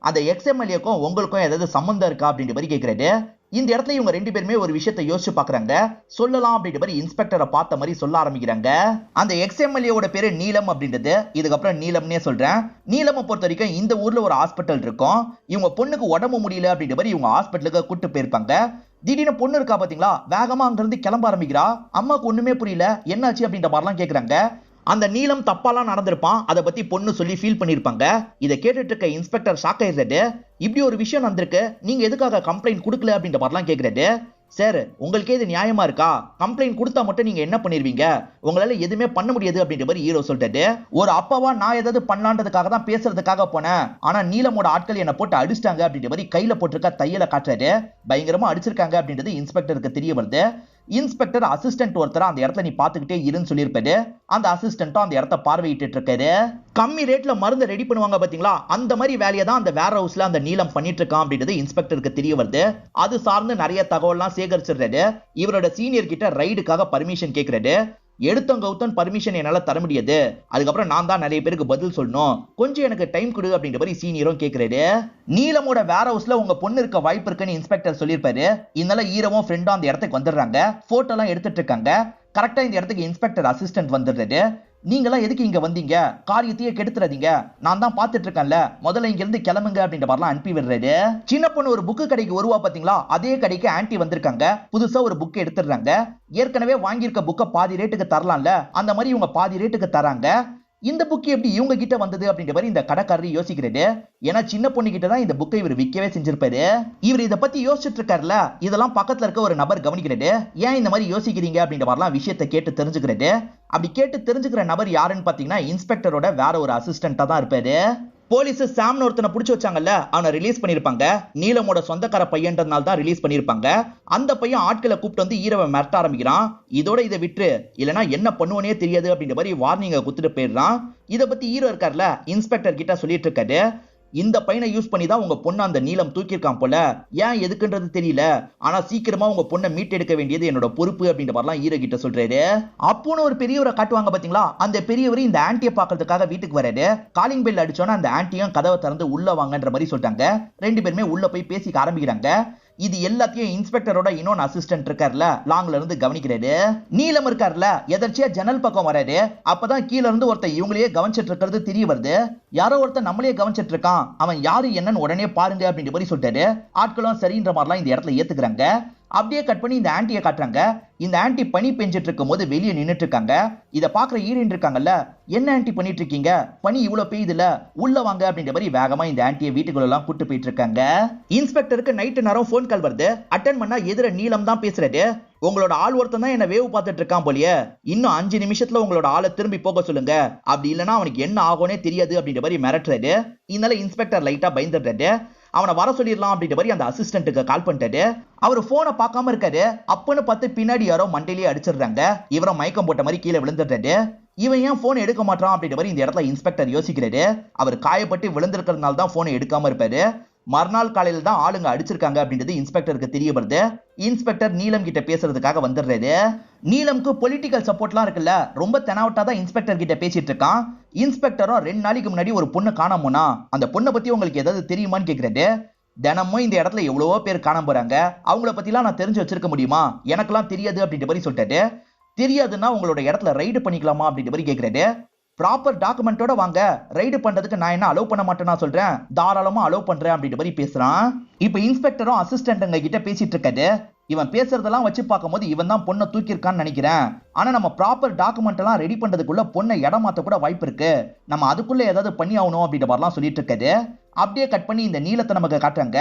அந்த எக்ஸ்எம்எல்ஏக்கும் உங்களுக்கும் ஏதாவது சம்பந்தம் இருக்கா அப்படின்ற மாதிரி கேட்கிறாரு. இந்த இடத்துல இவங்க ரெண்டு பேருமே ஒரு விஷயத்தை யோசிச்சு பாக்குறாங்க. சொல்லலாம் அப்படின்ற மாதிரி இன்ஸ்பெக்டரை பார்த்த மாதிரி சொல்ல ஆரம்பிக்கிறாங்க. அந்த எக்ஸ்எம்எல்ஏவோட பேரு நீலம் அப்படின்றது. இதுக்கப்புறம் நீலம்னே சொல்றேன். நீலமை பொறுத்த வரைக்கும் இந்த ஊர்ல ஒரு ஹாஸ்பிட்டல் இருக்கும். இவங்க பொண்ணுக்கு உடம்பு முடியல அப்படின்ற மாதிரி இவங்க ஹாஸ்பிட்டலுக்கு கூட்டு போயிருப்பாங்க. திடீர்னு பொண்ணு இருக்கா பாத்தீங்களா, வேகமா அங்க இருந்து கிளம்ப ஆரம்பிக்கிறா. அம்மாக்கு ஒண்ணுமே புரியல, என்னாச்சு அப்படின்ற மாதிரிலாம் கேக்குறாங்க. அந்த நீலம் தப்பாலாம் நடந்திருப்பான், அதை பத்தி பொண்ணு சொல்லி ஃபீல் பண்ணிருப்பாங்க. இதை கேட்டுட்டு இருக்க இன்ஸ்பெக்டர் ஷாக் ஆயிடுறாரு. இப்படி ஒரு விஷயம் நடந்திருக்கு, நீங்க எதுக்காக கம்ப்ளைண்ட் கொடுக்கல அப்படின்ற மாதிரிலாம் கேட்கிறாரு. சார், உங்களுக்கே இது நியாயமா இருக்கா? கம்ப்ளைண்ட் கொடுத்தா மட்டும் நீங்க என்ன பண்ணிருவீங்க? உங்களால எதுவுமே பண்ண முடியாது அப்படின்ற மாதிரி ஹீரோ சொல்லிட்டாரு. ஒரு அப்பாவா நான் ஏதாவது பண்ணலான்றதுக்காக தான் பேசுறதுக்காக போனேன், ஆனா நீலமோட ஆட்கள் என்ன போட்டு அடிச்சிட்டாங்க அப்படின்ற மாதிரி கையில போட்டிருக்க தையலை காட்டுறாரு. பயங்கரமா அடிச்சிருக்காங்க அப்படின்றது இன்ஸ்பெக்டருக்கு தெரிய வருது. இன்ஸ்பெக்டர் அசிஸ்டன்ட் ஒருத்தர் அந்த இடத்துல நீ பாத்துக்கிட்டே இருன்னு சொல்லியிருப்பாரு. அந்த அசிஸ்டன்ட்டும் அந்த இடத்த பார்வையிட்டு இருக்காரு. கம்மி ரேட்ல மருந்து ரெடி பண்ணுவாங்க பாத்தீங்களா, அந்த மாதிரி வேலையை தான் அந்த வேர் ஹவுஸ்ல அந்த நீலம் பண்ணிட்டு இருக்கான் அப்படின்றது இன்ஸ்பெக்டருக்கு தெரிய வருது. அது சார்ந்து நிறைய தகவல்லாம் சேகரிச்சிடுறாரு. இவரோட சீனியர் கிட்ட ரைடுக்காக பர்மிஷன் கேட்கிறாரு. எடுத்தோம் கௌத்தன் பர்மிஷன் என்னால தர முடியாது, அதுக்கப்புறம் நான் தான் நிறைய பேருக்கு பதில் சொல்லணும், கொஞ்சம் எனக்கு டைம் கொடு அப்படின்ற மாதிரி சீனியரும் கேட்கிறாரு. நீலமோட வேர் ஹவுஸ்ல உங்க பொண்ணு இருக்க வாய்ப்பு இருக்குன்னு இன்ஸ்பெக்டர் சொல்லியிருப்பாரு. இதனால ஈரமும் ஃப்ரெண்டும் அந்த இடத்துக்கு வந்துடுறாங்க. போட்டோ எல்லாம் எடுத்துட்டு இருக்காங்க. கரெக்டா இந்த இடத்துக்கு இன்ஸ்பெக்டர் அசிஸ்டன்ட் வந்துடுறாரு. நீங்களாம் எதுக்கு இங்க வந்தீங்க, காரியத்தையே கெடுத்துறாதீங்க, நான் தான் பாத்துட்டு இருக்கேன்ல, முதல்ல இங்க இருந்து கிளம்புங்க அப்படின்ற மாதிரிலாம் அனுப்பி விடுறாரு. சின்ன பொண்ணு ஒரு புக்கு கடைக்கு வருவா பாத்தீங்களா, அதே கடைக்கு ஆன்ட்டி வந்திருக்காங்க. புதுசா ஒரு புக் எடுத்துடுறாங்க. ஏற்கனவே வாங்கியிருக்க புக்கை பாதி ரேட்டுக்கு தரலாம்ல, அந்த மாதிரி இவங்க பாதி ரேட்டுக்கு தராங்க. இந்த புக் எப்படி இவங்க கிட்ட வந்தது அப்படின்ற மாதிரி இந்த கடைக்காரர் யோசிக்கிறாரு. ஏன்னா சின்ன பொண்ணு கிட்ட தான் இந்த புக்கை இவர் விற்கவே செஞ்சிருப்பாரு. இவர் இதை பத்தி யோசிச்சுட்டு இருக்காருல, இதெல்லாம் பக்கத்துல இருக்க ஒரு நபர் கவனிக்கிறாரு. ஏன் இந்த மாதிரி யோசிக்கிறீங்க அப்படின்ற மாதிரிலாம் விஷயத்தை கேட்டு தெரிஞ்சுக்கிறாரு. அப்படி கேட்டு தெரிஞ்சுக்கிற நபர் யாருன்னு பாத்தீங்கன்னா இன்ஸ்பெக்டரோட வேற ஒரு அசிஸ்டன்டா தான் இருப்பாரு. போலீஸ் சாம்னு ஒருத்தனை பிடிச்சு வச்சாங்கல்ல, அவனை ரிலீஸ் பண்ணிருப்பாங்க. நீலமோட சொந்தக்கார பையன்றதுனால தான் ரிலீஸ் பண்ணிருப்பாங்க. அந்த பையன் ஆட்களை கூப்பிட்டு வந்து ஈரவை மிரட்ட ஆரம்பிக்கிறான். இதோட இதை விட்டு இல்லைன்னா என்ன பண்ணுவனே தெரியாது அப்படின்ற மாதிரி வார்னிங்கை குத்துட்டு போயிடுறான். இதை பத்தி ஹீரோ இருக்கார்ல, இன்ஸ்பெக்டர் கிட்ட சொல்லிட்டு இருக்காரு. இந்த பையனை யூஸ் பண்ணி தான் உங்க பொண்ணு அந்த நீலம் தூக்கியிருக்கான் போல, ஏன் எதுக்குன்றது தெரியல, ஆனா சீக்கிரமா உங்க பொண்ணை மீட்டெடுக்க வேண்டியது என்னோட பொறுப்பு அப்படின்ற மாதிரிலாம் ஹீரோ கிட்ட சொல்றாரு. அப்போன்னு ஒரு பெரியவரை காட்டுவாங்க பாத்தீங்களா, அந்த பெரியவர் இந்த ஆன்ட்டியை பாக்குறதுக்காக வீட்டுக்கு வராரு. காலிங் பெல் அடிச்சோன்னா அந்த ஆன்ட்டியும் கதவை திறந்து உள்ள வாங்கன்ற மாதிரி சொல்லிட்டாங்க. ரெண்டு பேருமே உள்ள போய் பேசிக்க ஆரம்பிக்கிறாங்க. இது எல்லாத்தையும் இன்ஸ்பெக்டரோட இன்னொன்னு அசிஸ்டன்ட் இருக்கார்ல, லாங்ல இருந்து கவனிக்கிறாரு. நீலம் இருக்கார்ல, எதர்ச்சியா ஜன்னல் பக்கம் வராரு. அப்பதான் கீழ இருந்து ஒருத்தர் இவங்களையே கவனிச்சிட்டு இருக்கிறது தெரிய வருது. யாரோ ஒருத்தர் நம்மளே கவனிச்சிட்டு இருக்கான், அவன் யாரு என்னன்னு உடனே பாருங்க அப்படின்ற மாதிரி சொல்லிட்டாரு. ஆட்களும் சரின்ற மாதிரிலாம் இந்த இடத்துல ஏத்துக்கிறாங்க. அப்படியே கட் பண்ணி இந்த ஆன்ட்டியை காட்டுறாங்க. இந்த ஆன்ட்டி பனி பெஞ்சிட்டு இருக்கும் போது வெளியே நின்னுட்டு இருக்காங்க. இதை பாக்குற ஹீரோயின் இருக்காங்கல்ல, என்ன ஆன்ட்டி பண்ணிட்டு இருக்கீங்க, பனி இவ்வளவு பெய்யுதுல, உள்ள வாங்க அப்படின்ற மாதிரி வேகமா இந்த ஆன்ட்டியை வீட்டுக்குள்ள எல்லாம் கூட்டு போயிட்டு இருக்காங்க. இன்ஸ்பெக்டருக்கு நைட்டு நேரம் போன் கால் வருது. அட்டன் பண்ணா எதிர நீலம் தான் பேசுறாரு. உங்களோட ஆள் ஒருத்தன் தான் என்ன வேவ் பார்த்துட்டு இருக்கான் போலியே, இன்னும் 5 நிமிஷத்துல உங்களோட ஆளை திரும்பி போக சொல்லுங்க, அப்படி இல்லைன்னா அவனுக்கு என்ன ஆகும்னே தெரியாது அப்படின்ற மாதிரி மிரட்டுறாரு. இதனால இன்ஸ்பெக்டர் லைட்டா பயந்துடுறாரு. அவனை வர சொல்லிடலாம் அப்படின்ற மாதிரி அந்த அசிஸ்டன்ட்டுக்கு கால் பண்ணிட்டாரு. அவர் போனை பார்க்காம இருக்காரு. அப்பன்னு பார்த்து பின்னாடி யாரோ மண்டையிலேயே அடிச்சிடுறாங்க. இவரை மயக்கம் போட்ட மாதிரி கீழே விழுந்துடுறாரு. இவன் ஏன் போன் எடுக்க மாட்டான் அப்படின்ற மாதிரி இந்த இடத்துல இன்ஸ்பெக்டர் யோசிக்கிறாரு. அவர் காயப்பட்டு விழுந்திருக்கிறதுனால தான் போனை எடுக்காம இருப்பாரு. மறுநாள் காலையில தான் ஆளுங்க அடிச்சிருக்காங்க அப்படின்றது இன்ஸ்பெக்டருக்கு தெரிய வருது. இன்ஸ்பெக்டர் நீலம் கிட்ட பேசுறதுக்காக வந்துடுறாரு. நீலம்க்கு பொலிட்டிக்கல் சப்போர்ட்லாம் இருக்குல்ல, ரொம்ப தெனாவட்டா தான் இன்ஸ்பெக்டர் கிட்ட பேசிட்டு இருக்கான். இன்ஸ்பெக்டரும் 2 நாளைக்கு முன்னாடி ஒரு பொண்ணு காணாம போனா, அந்த பொண்ணை பத்தி உங்களுக்கு ஏதாவது தெரியுமான்னு கேக்குறாரு. தினமும் இந்த இடத்துல எவ்வளவோ பேர் காணாம போறாங்க, அவங்கள பத்திலாம் நான் தெரிஞ்சு வச்சிருக்க முடியுமா, எனக்கெல்லாம் தெரியாது அப்படின்ற மாதிரி சொல்லிட்டாரு. தெரியாதுன்னா உங்களோட இடத்துல ரைடு பண்ணிக்கலாமா அப்படின்ற மாதிரி கேக்குறாரு. ப்ராப்பர் டாக்குமெண்டோட வாங்க, ரைடு பண்றதுக்கு நான் என்ன அலோவ் பண்ண மாட்டேன்னா சொல்றேன், தாராளமா அலோவ் பண்றேன் அப்படின்ற மாதிரி பேசுறான். இப்ப இன்ஸ்பெக்டரும் அசிஸ்டன்ட்ங்க கிட்ட பேசிட்டு இருக்காரு. இவன் பேசுறதெல்லாம் வச்சு பார்க்கும்போது இவன் தான் பொண்ணை தூக்கியிருக்கான்னு நினைக்கிறேன். ஆனா நம்ம ப்ராப்பர் டாக்குமெண்ட் எல்லாம் ரெடி பண்றதுக்குள்ள பொண்ணை இடமாத்த கூட வாய்ப்பு இருக்கு, நம்ம அதுக்குள்ள ஏதாவது பண்ணி ஆகணும் அப்படின்ற மாதிரிலாம் சொல்லிட்டு இருக்காரு. அப்படியே கட் பண்ணி இந்த நீலத்தை நமக்கு காட்டுறாங்க.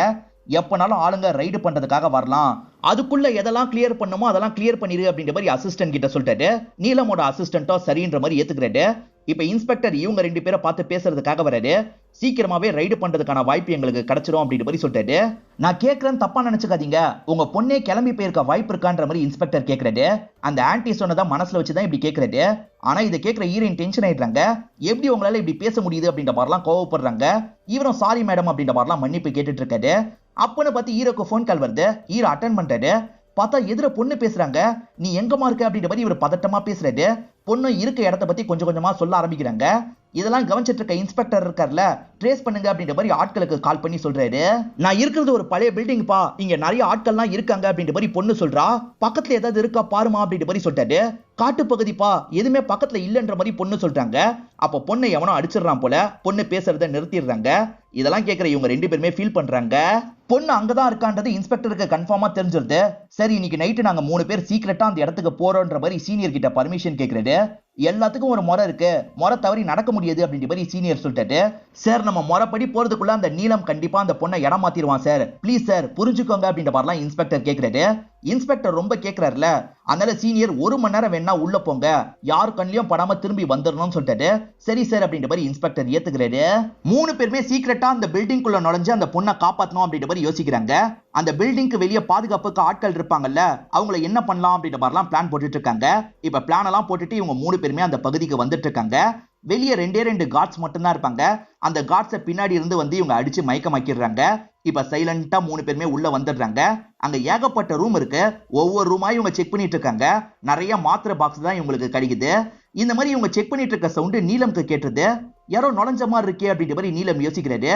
எப்பனாலும் ஆளுங்க ரைடு பண்றதுக்காக வரலாம், அதுக்குள்ள எதெல்லாம் கிளியர் பண்ணுமோ அதெல்லாம் கிளியர் பண்ணிரு அப்படின்ற மாதிரி அசிஸ்டன்ட் கிட்ட சொல்லிட்டாரு. நீலமோட அசிஸ்டன்ட்டோ சரின்ற மாதிரி ஏத்துக்கிறாரு. இப்ப இன்ஸ்பெக்டர் இவங்க 2 பேரை பார்த்து பேசுறதுக்காக வராரு. சீக்கிரமாவே ரைடு பண்றதுக்கான வாய்ப்பு எங்களுக்கு கிடைச்சிரும் அப்படின்ற மாதிரி சொல்லிட்டாரு. நான் கேட்கறேன் தப்பா நினைச்சுக்காதீங்க, உங்க பொண்ணே கிளம்பி போயிருக்க வாய்ப்பு இருக்கான்ற மாதிரி இன்ஸ்பெக்டர் கேட்கறாரு. அந்த ஆன்ட்டி சொன்னதா மனசுல வச்சுதான் இப்படி கேட்கறாரு. ஆனா இதை கேட்கிற ஹீரோயின் டென்ஷன் ஆயிடுறாங்க. எப்படி உங்களால இப்படி பேச முடியுது அப்படின்ற மாதிரிலாம் கோவப்படுறாங்க. இவரும் சாரி மேடம் அப்படின்ற மாதிரிலாம் மன்னிப்பு கேட்டுட்டு இருக்காரு. அப்பன்னு பார்த்து ஹீரோக்கு போன் கால் வருது. ஹீரோ அட்டன் பண்றாரு. பார்த்தா எதிர பொண்ணு பேசுறாங்க. நீ எங்கமா இருக்க அப்படின்ற மாதிரி இவர் பதட்டமா பேசுறாரு. பொண்ணு இருக்க இடத்த பத்தி கொஞ்சம் கொஞ்சமா சொல்ல ஆரம்பிக்கிறாங்க. இதெல்லாம் கவனிச்சிட்டு இருக்க இன்ஸ்பெக்டர் இருக்கார்ல, ட்ரேஸ் பண்ணுங்க அப்படின்ற மாதிரி ஆட்களுக்கு கால் பண்ணி சொல்றாரு. நான் இருக்கிறது ஒரு பழைய பில்டிங் பா, இங்க நிறைய ஆட்கள்லாம் இருக்காங்க அப்படின்ற மாதிரி பொண்ணு சொல்றா. பக்கத்துல ஏதாவது இருக்கா பாருமா அப்படின்ற மாதிரி சொல்லிட்டாரு. காட்டு பகுதிப்பா, எதுவுமே பக்கத்துல இல்லன்ற மாதிரி பொண்ணு சொல்றாங்க. அப்ப பொண்ணை எவனோ அடிச்சிடறான் போல, பொண்ணு பேசுறத நிறுத்திடுறாங்க. இதெல்லாம் கேட்கிற இவங்க 2 பேருமே ஃபீல் பண்றாங்க. பொண்ணு அங்கதான் இருக்கான்றது இன்ஸ்பெக்டருக்கு கன்ஃபார்மா தெரிஞ்சிருது. சரி இன்னைக்கு நைட்டு நாங்க 3 பேர் சீக்கிரட்டா அந்த இடத்துக்கு போறோன்ற மாதிரி சீனியர் கிட்ட பர்மிஷன் கேட்கறது. எல்லாத்துக்கும் ஒரு முறை இருக்கு, முறை தவறி நடக்க முடியாது அப்படின்ற மாதிரி சீனியர் சொல்லிட்டாரு. சார் நம்ம முறைப்படி போறதுக்குள்ள அந்த நீலம் கண்டிப்பா அந்த பொண்ணை இடம் மாத்திடுவான் சார், ப்ளீஸ் சார் புரிஞ்சுக்கோங்க அப்படின்ற மாதிரிலாம் இன்ஸ்பெக்டர் கேட்கறாரு. இன்ஸ்பெக்டர் ரொம்ப கேக்குறாருல, அதனால சீனியர் 1 மணி நேரம் வேணா உள்ள போங்க, யார் கண்ணிலையும் படாம திரும்பி வந்துடணும்னு சொல்லிட்டாரு. சரி சார் அப்படின்ற மாதிரி இன்ஸ்பெக்டர் ஏத்துக்கிறாரு. 3 பேருமே சீக்கிரட்டா அந்த பில்டிங் குள்ள நுழைஞ்சு அந்த பொண்ணை காப்பாத்தணும் அப்படின்ற மாதிரி யோசிக்கிறாங்க. அந்த பில்டிங்க்கு வெளியே பாதுகாப்புக்கு ஆட்கள் இருப்பாங்கல்ல, அவங்கள என்ன பண்ணலாம் அப்படின்ற மாதிரிலாம் பிளான் போட்டுட்டு இருக்காங்க. இப்ப பிளான் எல்லாம் போட்டுட்டு இவங்க 3 பேருமே அந்த பகுதிக்கு வந்துட்டு இருக்காங்க. வெளியே 2 கார்ட்ஸ் மட்டும்தான் இருப்பாங்க. அந்த கார்ட்ஸை பின்னாடி இருந்து வந்து இவங்க அடிச்சு மயக்கமாக்கிடுறாங்க. இப்ப சைலண்டா 3 பேருமே உள்ள வந்துடுறாங்க. அங்க ஏகப்பட்ட ரூம் இருக்கு. ஒவ்வொரு ரூமா இவங்க செக் பண்ணிட்டு இருக்காங்க. நிறைய மாத்திரை பாக்ஸ் தான் இவங்களுக்கு கிடைக்குது. இந்த மாதிரி இவங்க செக் பண்ணிட்டு இருக்க சவுண்ட் நீலம்க்கு கேட்டது. யாரோ நுழைஞ்ச மாதிரி இருக்கே அப்படின்ற மாதிரி நீலம் யோசிக்கிறாரு.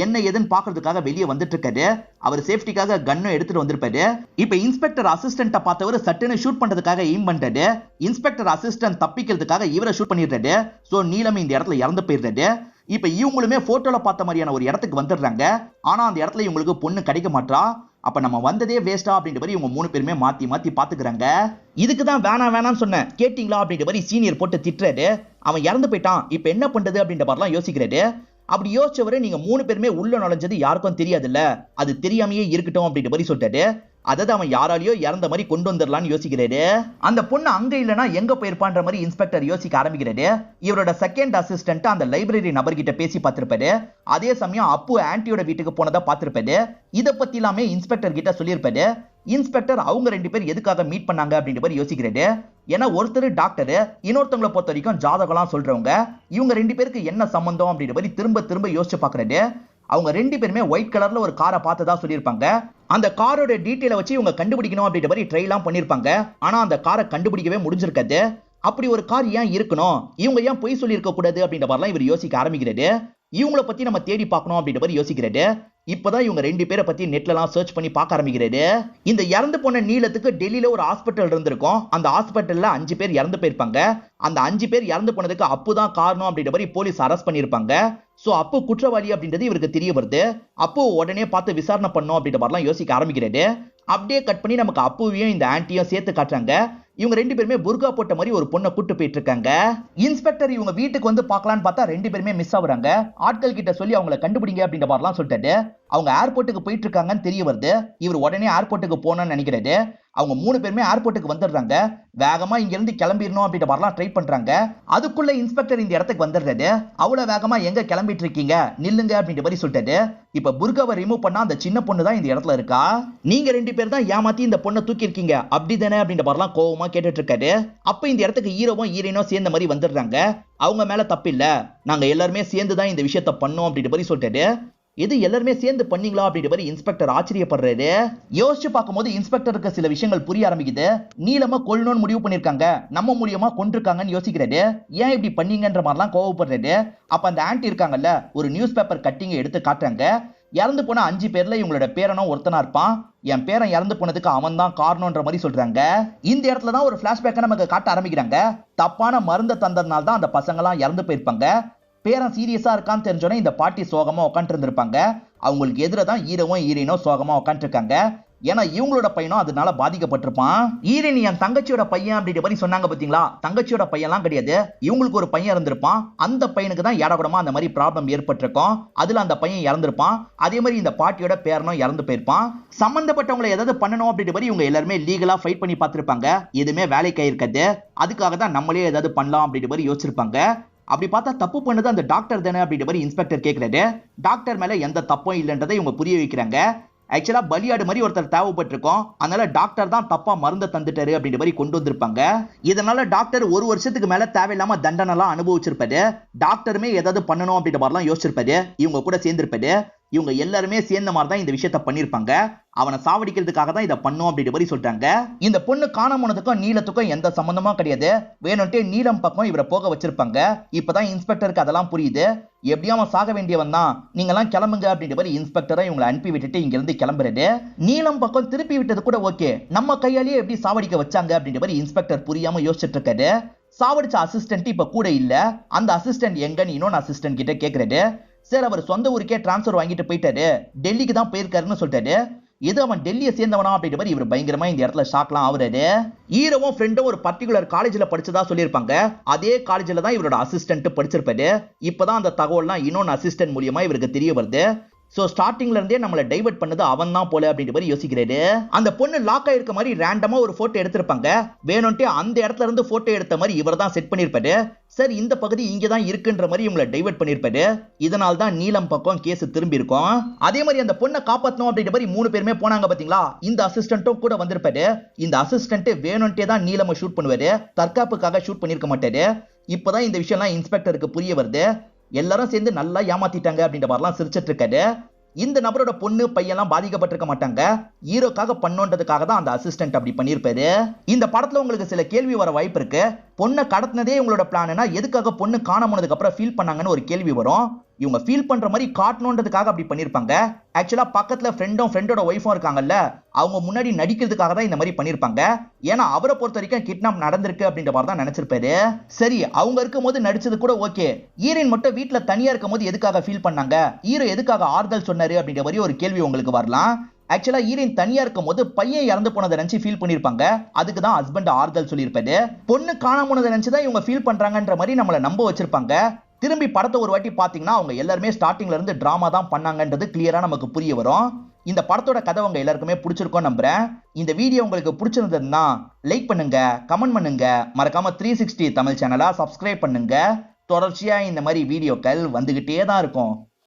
என்ன ஏதுன்னு பாக்குறதுக்காக வெளியே வந்துட்டு இருக்காரு. அவர் சேஃப்டிக்காக கன்னும் எடுத்துட்டு வந்திருப்பாரு. இப்ப இன்ஸ்பெக்டர் அசிஸ்டன்ட்ட பார்த்தவர் சட்டுன்னு ஷூட் பண்றதுக்காக எய்ம் பண்றாரு. இன்ஸ்பெக்டர் அசிஸ்டன்ட் தப்பிக்கிறதுக்காக இவரை ஷூட் பண்ணிடுறாரு. சோ நீலம் இந்த இடத்துல இறந்து போயிடுறாரு. இப்ப இவங்களுமே போட்டோல பார்த்த மாதிரியான ஒரு இடத்துக்கு வந்துடுறாங்க. ஆனா அந்த இடத்துல இவங்களுக்கு பொண்ணு கிடைக்க மாட்டா. அப்ப நம்ம வந்ததே வேஸ்டா அப்படின்ற மாதிரி இவங்க 3 பேருமே மாத்தி மாத்தி பாத்துக்கிறாங்க. இதுக்கு தான் வேணாம்னு சொன்னேன், கேட்டிங்களா அப்படின்ற மாதிரி சீனியர் போட்டு திட்டுறாரு. அவன் இறந்து போயிட்டான், இப்ப என்ன பண்றது அப்படின்ற மாதிரிலாம் யோசிக்கிறாரு. அப்படி யோசிச்சவரை நீங்க 3 பேருமே உள்ள நுழைஞ்சது யாருக்கும் தெரியாதுல்ல, அது தெரியாமையே இருக்கட்டும் அப்படின்ற மாதிரி சொல்லிட்டாரு. அதாவது அவன் யாராலையோ இறந்த மாதிரி கொண்டு வந்துடலாம்னு யோசிக்கிறாரு. அந்த பொண்ணு அங்க இல்லனா எங்க போயிருப்பான்ற மாதிரி இன்ஸ்பெக்டர் யோசிக்க ஆரம்பிக்கிறாரு. இவரோட செகண்ட் அசிஸ்டன்ட் அந்த லைப்ரரி நபர்கிட்ட பேசி பார்த்திருப்பாரு. அதே சமயம் அப்பு ஆன்ட்டியோட வீட்டுக்கு போனதா பார்த்திருப்பாரு. இத பத்தி எல்லாமே இன்ஸ்பெக்டர் கிட்ட சொல்லியிருப்பாரு. இன்ஸ்பெக்டர் அவங்க 2 பேர் எதுக்காக மீட் பண்ணாங்க அப்படின்ற மாதிரி யோசிக்கிறாரு. ஏன்னா ஒருத்தர் டாக்டர், இன்னொருத்தவங்களை பொறுத்த வரைக்கும் ஜாதகம்லாம் சொல்றவங்க. இவங்க 2 பேருக்கு என்ன சம்பந்தம் அப்படின்ற மாதிரி திரும்ப திரும்ப யோசிச்சு பாக்குறாரு. அவங்க 2 பேருமே ஒயிட் கலர்ல ஒரு காரை பார்த்ததா சொல்லியிருப்பாங்க. அந்த காரோட டீட்டெயிலை வச்சு இவங்க கண்டுபிடிக்கணும் அப்படின்ற மாதிரி ட்ரை எல்லாம் பண்ணிருப்பாங்க. ஆனா அந்த காரை கண்டுபிடிக்கவே முடிஞ்சிருக்காது. அப்படி ஒரு கார் ஏன் இருக்கணும், இவங்க ஏன் பொய் சொல்லி இருக்க கூடாது அப்படின்ற மாதிரிலாம் இவர் யோசிக்க ஆரம்பிக்கிறாரு. இவங்களை பத்தி நம்ம தேடி பார்க்கணும் அப்படின்ற மாதிரி யோசிக்கிறாரு. இப்பதான் இவங்க 2 பேரை பத்தி நெட்ல எல்லாம் சர்ச் பண்ணி பார்க்க ஆரம்பிக்கிறாரு. இந்த இறந்து போன நீலத்துக்கு டெல்லியில ஒரு ஹாஸ்பிட்டல் இருந்திருக்கும். அந்த ஹாஸ்பிட்டல்ல 5 பேர் இறந்து போயிருப்பாங்க. அந்த 5 பேர் இறந்து போனதுக்கு அப்பு தான் காரணம் அப்படின்ற மாதிரி போலீஸ் அரெஸ்ட் பண்ணிருப்பாங்க. சோ அப்பு குற்றவாளி அப்படின்றது இவருக்கு தெரிய வருது. அப்போ உடனே பார்த்து விசாரணை பண்ணும் அப்படின்ற மாதிரிலாம் யோசிக்க ஆரம்பிக்கிறாரு. அப்படியே கட் பண்ணி நமக்கு அப்புவையும் இந்த ஆன்ட்டியும் சேர்த்து காட்டுறாங்க. இவங்க 2 பேருமே புர்கா போட்ட மாதிரி ஒரு பொண்ணை கூட்டு போயிட்டு இருக்காங்க. இன்ஸ்பெக்டர் இவங்க வீட்டுக்கு வந்து பார்க்கலான்னு பார்த்தா 2 பேருமே மிஸ் ஆகுறாங்க. ஆட்கள் கிட்ட சொல்லி அவங்கள கண்டுபிடிங்க அப்படின்ற மாதிரிலாம் சொல்லிட்டாரு. அவங்க ஏர்போர்ட்டுக்கு போயிட்டு இருக்காங்கன்னு தெரிய வருது. இவர் உடனே ஏர்போர்ட்டுக்கு போகணும்னு நினைக்கிறாரு. அவங்க 3 பேருமே ஏர்போர்ட்டுக்கு வந்துடுறாங்க. வேகமா இங்க இருந்து கிளம்பிடணும் அப்படின்ற மாதிரிலாம் ட்ரை பண்றாங்க. அதுக்குள்ள இன்ஸ்பெக்டர் இந்த இடத்துக்கு வந்துடுறாரு. அவ்வளவு வேகமா எங்க கிளம்பிட்டு இருக்கீங்க, நில்லுங்க அப்படின்ற மாதிரி சொல்லிட்டாரு. இப்ப புர்காவை ரிமூவ் பண்ணா அந்த சின்ன பொண்ணு தான் இந்த இடத்துல இருக்கா. நீங்க 2 பேர் தான் ஏமாத்தி இந்த பொண்ணை தூக்கி இருக்கீங்க அப்படிதானே அப்படின்ற மாதிரிலாம் கோவமா கேட்டுட்டு இருக்காரு. அப்ப இந்த இடத்துக்கு ஹீரோவும் ஹீரோயினும் சேர்ந்த மாதிரி வந்துடுறாங்க. அவங்க மேல தப்பு இல்ல, நாங்க எல்லாருமே சேர்ந்து தான் இந்த விஷயத்த பண்ணோம் அப்படின்ற மாதிரி சொல்லிட்டாரு. இது எல்லாருமே சேர்ந்து பண்ணீங்களா அப்படின்ற மாதிரி இன்ஸ்பெக்டர் ஆச்சரியப்படுறாரு. யோசிச்சு பார்க்கும்போது இன்ஸ்பெக்டருக்கு சில விஷயங்கள் புரிய ஆரம்பிக்குது. நீலமா கொல்லணும்னு முடிவு பண்ணிருக்காங்க, நம்ம மூலியமா கொண்டிருக்காங்கன்னு யோசிக்கிறாரு. ஏன் இப்படி பண்ணீங்கன்ற மாதிரிலாம் கோவப்படுறாரு. அப்ப அந்த ஆன்ட்டி இருக்காங்கல்ல, ஒரு நியூஸ் பேப்பர் கட்டிங்க எடுத்து காட்டுறாங்க. இறந்து போன 5 பேர்ல இவங்களோட பேரனும் ஒருத்தனா இருப்பான். என் பேரன் இறந்து போனதுக்கு அவன் தான் காரணம்ன்ற மாதிரி சொல்றாங்க. இந்த இடத்துல தான் ஒரு பிளாஷ்பேக்கை நமக்கு காட்ட ஆரம்பிக்கிறாங்க. தப்பான மருந்தை தந்ததுனால தான் அந்த பசங்க எல்லாம் இறந்து போயிருப்பாங்க. பேரன் சீரியஸா இருக்கான்னு தெரிஞ்சோன்னே இந்த பாட்டி சோகமா உட்காந்து இருந்திருப்பாங்க. அவங்களுக்கு எதிர தான் ஹீரோவும் ஹீரோயினும் சோகமா உட்காந்து இருக்காங்க. ஏன்னா இவங்களோட பையனும் அதனால பாதிக்கப்பட்டிருப்பான். ஹீரோயின் என் தங்கச்சியோட பையன் அப்படின்ற மாதிரி சொன்னாங்க பாத்தீங்களா. தங்கச்சியோட பையன்லாம் கிடையாது, இவங்களுக்கு ஒரு பையன் இருந்திருப்பான். அந்த பையனுக்கு தான் ஏடாகுடமா அந்த மாதிரி ப்ராப்ளம் ஏற்பட்டிருக்கும். அதுல அந்த பையன் இறந்திருப்பான். அதே மாதிரி இந்த பாட்டியோட பேரனும் இறந்து போயிருப்பான். சம்பந்தப்பட்டவங்களை ஏதாவது பண்ணணும் அப்படின்ற மாதிரி இவங்க எல்லாருமே லீகலா ஃபைட் பண்ணி பார்த்திருப்பாங்க. எதுவுமே வேலைக்கு இருக்காது. அதுக்காக தான் நம்மளே ஏதாவது பண்ணலாம் அப்படின்ற மாதிரி யோசிச்சிருப்பாங்க. அப்படி பார்த்தா தப்பு பண்ணது அந்த டாக்டர் தானே அப்படின்ற மாதிரி இன்ஸ்பெக்டர் கேட்கிறாரு. டாக்டர் மேல எந்த தப்பும் இல்லைன்றதை இவங்க புரிய வைக்கிறாங்க. ஆக்சுவலா பலியாடு மாதிரி ஒருத்தர் தேவைப்பட்டிருக்கோம், அதனால டாக்டர் தான் தப்பா மருந்து தந்துட்டாரு அப்படின்ற மாதிரி கொண்டு வந்திருப்பாங்க. இதனால டாக்டர் 1 வருஷத்துக்கு மேல தேவையில்லாம தண்டனை எல்லாம் அனுபவிச்சிருப்பாரு. டாக்டருமே ஏதாவது பண்ணணும் அப்படின்ற மாதிரிலாம் யோசிச்சிருப்பாரு. இவங்க கூட சேர்ந்திருப்பாரு. இவங்க எல்லாருமே சேர்ந்த மாதிரி தான் இந்த விஷயத்த பண்ணிருப்பாங்க. அவனை சாவடிக்கிறதுக்காக தான் இதை பண்ணும் அப்படின்ற மாதிரி சொல்றாங்க. இந்த பொண்ணு காணாமனதுக்கும் நீலத்துக்கும் எந்த சம்பந்தமும் கிடையாது. வேணும்ட்டே நீலம் பக்கம் இவரை போக வச்சிருப்பாங்க. இப்பதான் இன்ஸ்பெக்டருக்கு அதெல்லாம் புரியுது. எப்படியும் அவன் சாக வேண்டியவன் தான், நீங்க எல்லாம் கிளம்புங்க அப்படின்ற மாதிரி இன்ஸ்பெக்டரை இவங்களை அனுப்பி விட்டுட்டு இங்க இருந்து கிளம்புறது. நீலம் பக்கம் திருப்பி விட்டது கூட ஓகே, நம்ம கையாலேயே எப்படி சாவடிக்க வச்சாங்க அப்படின்ற மாதிரி இன்ஸ்பெக்டர் புரியாம யோசிச்சுட்டு இருக்காரு. சாவடிச்ச அசிஸ்டன்ட் இப்ப கூட இல்ல. அந்த அசிஸ்டன்ட் எங்கன்னு இன்னொன்னு அசிஸ்டன்ட் கிட்ட கேக்குறாரு. சார் அவர் சொந்த ஊருக்கே டிரான்ஸ்பர் வாங்கிட்டு போயிட்டாரு, டெல்லிக்கு தான் போயிருக்காருன்னு சொல்லிட்டாரு. எது அவன் டெல்லியை சேர்ந்தவனா அப்படின்ற மாதிரி இவர் பயங்கரமா இந்த இடத்துல ஷாக்லாம் ஆகுறாரு. ஹீரோவும் ஃப்ரெண்டும் ஒரு பர்டிகுலர் காலேஜ்ல படிச்சதா சொல்லியிருப்பாங்க. அதே காலேஜ்ல தான் இவரோட அசிஸ்டன்ட் படிச்சிருப்பாரு. இப்பதான் அந்த தகவல்லாம் இன்னொன்னு அசிஸ்டன்ட் மூலியமா இவருக்கு தெரிய வருது. சோ ஸ்டார்டிங்ல இருந்தே நம்மள டைவர்ட் பண்ணது அவன் தான் போல அப்படின்ற மாதிரி யோசிக்கிறாரு. அந்த பொண்ணு லாக் ஆயிருக்க மாதிரி ரேண்டமா ஒரு போட்டோ எடுத்திருப்பாங்க. வேணும்ட்டே அந்த இடத்துல இருந்து போட்டோ எடுத்த மாதிரி இவர் தான் செட் பண்ணிருப்பாரு. சார் இந்த பகுதி இங்க தான் இருக்குன்ற மாதிரி இவங்களை டைவர்ட் பண்ணிருப்பாரு. இதனால தான் நீலம் பக்கம் கேஸ் திரும்பி இருக்கும். அதே மாதிரி அந்த பொண்ணை காப்பாத்தணும் அப்படின்ற மாதிரி 3 பேருமே போனாங்க பாத்தீங்களா. இந்த அசிஸ்டன்ட்டும் கூட வந்திருப்பாரு. இந்த அசிஸ்டன்ட் வேணும்ட்டே தான் நீலம ஷூட் பண்ணுவாரு. தற்காப்புக்காக ஷூட் பண்ணிருக்க மாட்டாரு. இப்பதான் இந்த விஷயம்லாம் இன்ஸ்பெக்டருக்கு புரிய வருது. எல்லாரும் சேர்ந்து நல்லா ஏமாத்திட்டாங்க அப்படின்ற மாதிரிலாம் சிரிச்சிட்டு இருக்காரு. இந்த நபரோட பொண்ணு பையெல்லாம் பாதிக்கப்பட்டிருக்க மாட்டாங்க. ஹீரோக்காக பண்ணோன்றதுக்காக தான் அந்த அசிஸ்டன்ட் அப்படி பண்ணிருப்பாரு. இந்த படத்துல உங்களுக்கு சில கேள்வி வர வாய்ப்பு இருக்கு. பொண்ணை கடத்தினதே உங்களோட பிளான்னா எதுக்காக பொண்ணு காணாம போனதுக்கு அப்புறம் ஃபீல் பண்ணாங்கன்னு ஒரு கேள்வி வரும். இவங்க ஃபீல் பண்ற மாதிரி காட்டணுன்றதுக்காக அப்படி பண்ணிருப்பாங்க. ஆக்சுவலா பக்கத்துல ஃப்ரெண்டோட ஒய்ஃபும் இருக்காங்கல்ல, அவங்க முன்னாடி நடிக்கிறதுக்காக தான் இந்த மாதிரி பண்ணிருப்பாங்க. ஏன்னா அவரை பொறுத்த வரைக்கும் கிட்னாப் நடந்திருக்கு அப்படின்ற மாதிரி தான் நினைச்சிருப்பாரு. சரி, அவங்க இருக்கும் போது நடிச்சது கூட ஓகே. ஹீரோயின் மட்டும் வீட்டுல தனியா இருக்கும் போது எதுக்காக ஃபீல் பண்ணாங்க, ஹீரோ எதுக்காக ஆறுதல் சொன்னாரு அப்படின்ற மாதிரி ஒரு கேள்வி உங்களுக்கு வரலாம். ஆக்சுவலா ஹீரோயின் தனியா இருக்கும் போது பையன் இறந்து போனதை நினைச்சு ஃபீல் பண்ணிருப்பாங்க. அதுக்கு தான் ஹஸ்பண்ட் ஆறுதல் சொல்லியிருப்பாரு. பொண்ணு காணாம போனதை நினைச்சுதான் இவங்க ஃபீல் பண்றாங்கன்ற மாதிரி நம்மள நம்ப வச்சிருப்பாங்க. திரும்பி படத்தை ஒரு வாட்டி பாத்தீங்கன்னா அவங்க எல்லாருமே ஸ்டார்டிங்ல இருந்து டிராமா தான் பண்ணாங்கன்றது கிளியரா நமக்கு புரிய வரும். இந்த படத்தோட கதை உங்க எல்லாருக்குமே பிடிச்சிருக்கும் நம்புறேன். இந்த வீடியோ உங்களுக்கு பிடிச்சிருந்ததுன்னா லைக் பண்ணுங்க, கமெண்ட் பண்ணுங்க, மறக்காம 360 தமிழ் சேனலா சப்ஸ்கிரைப் பண்ணுங்க. தொடர்ச்சியா இந்த மாதிரி வீடியோக்கள் வந்துகிட்டே தான் இருக்கும்.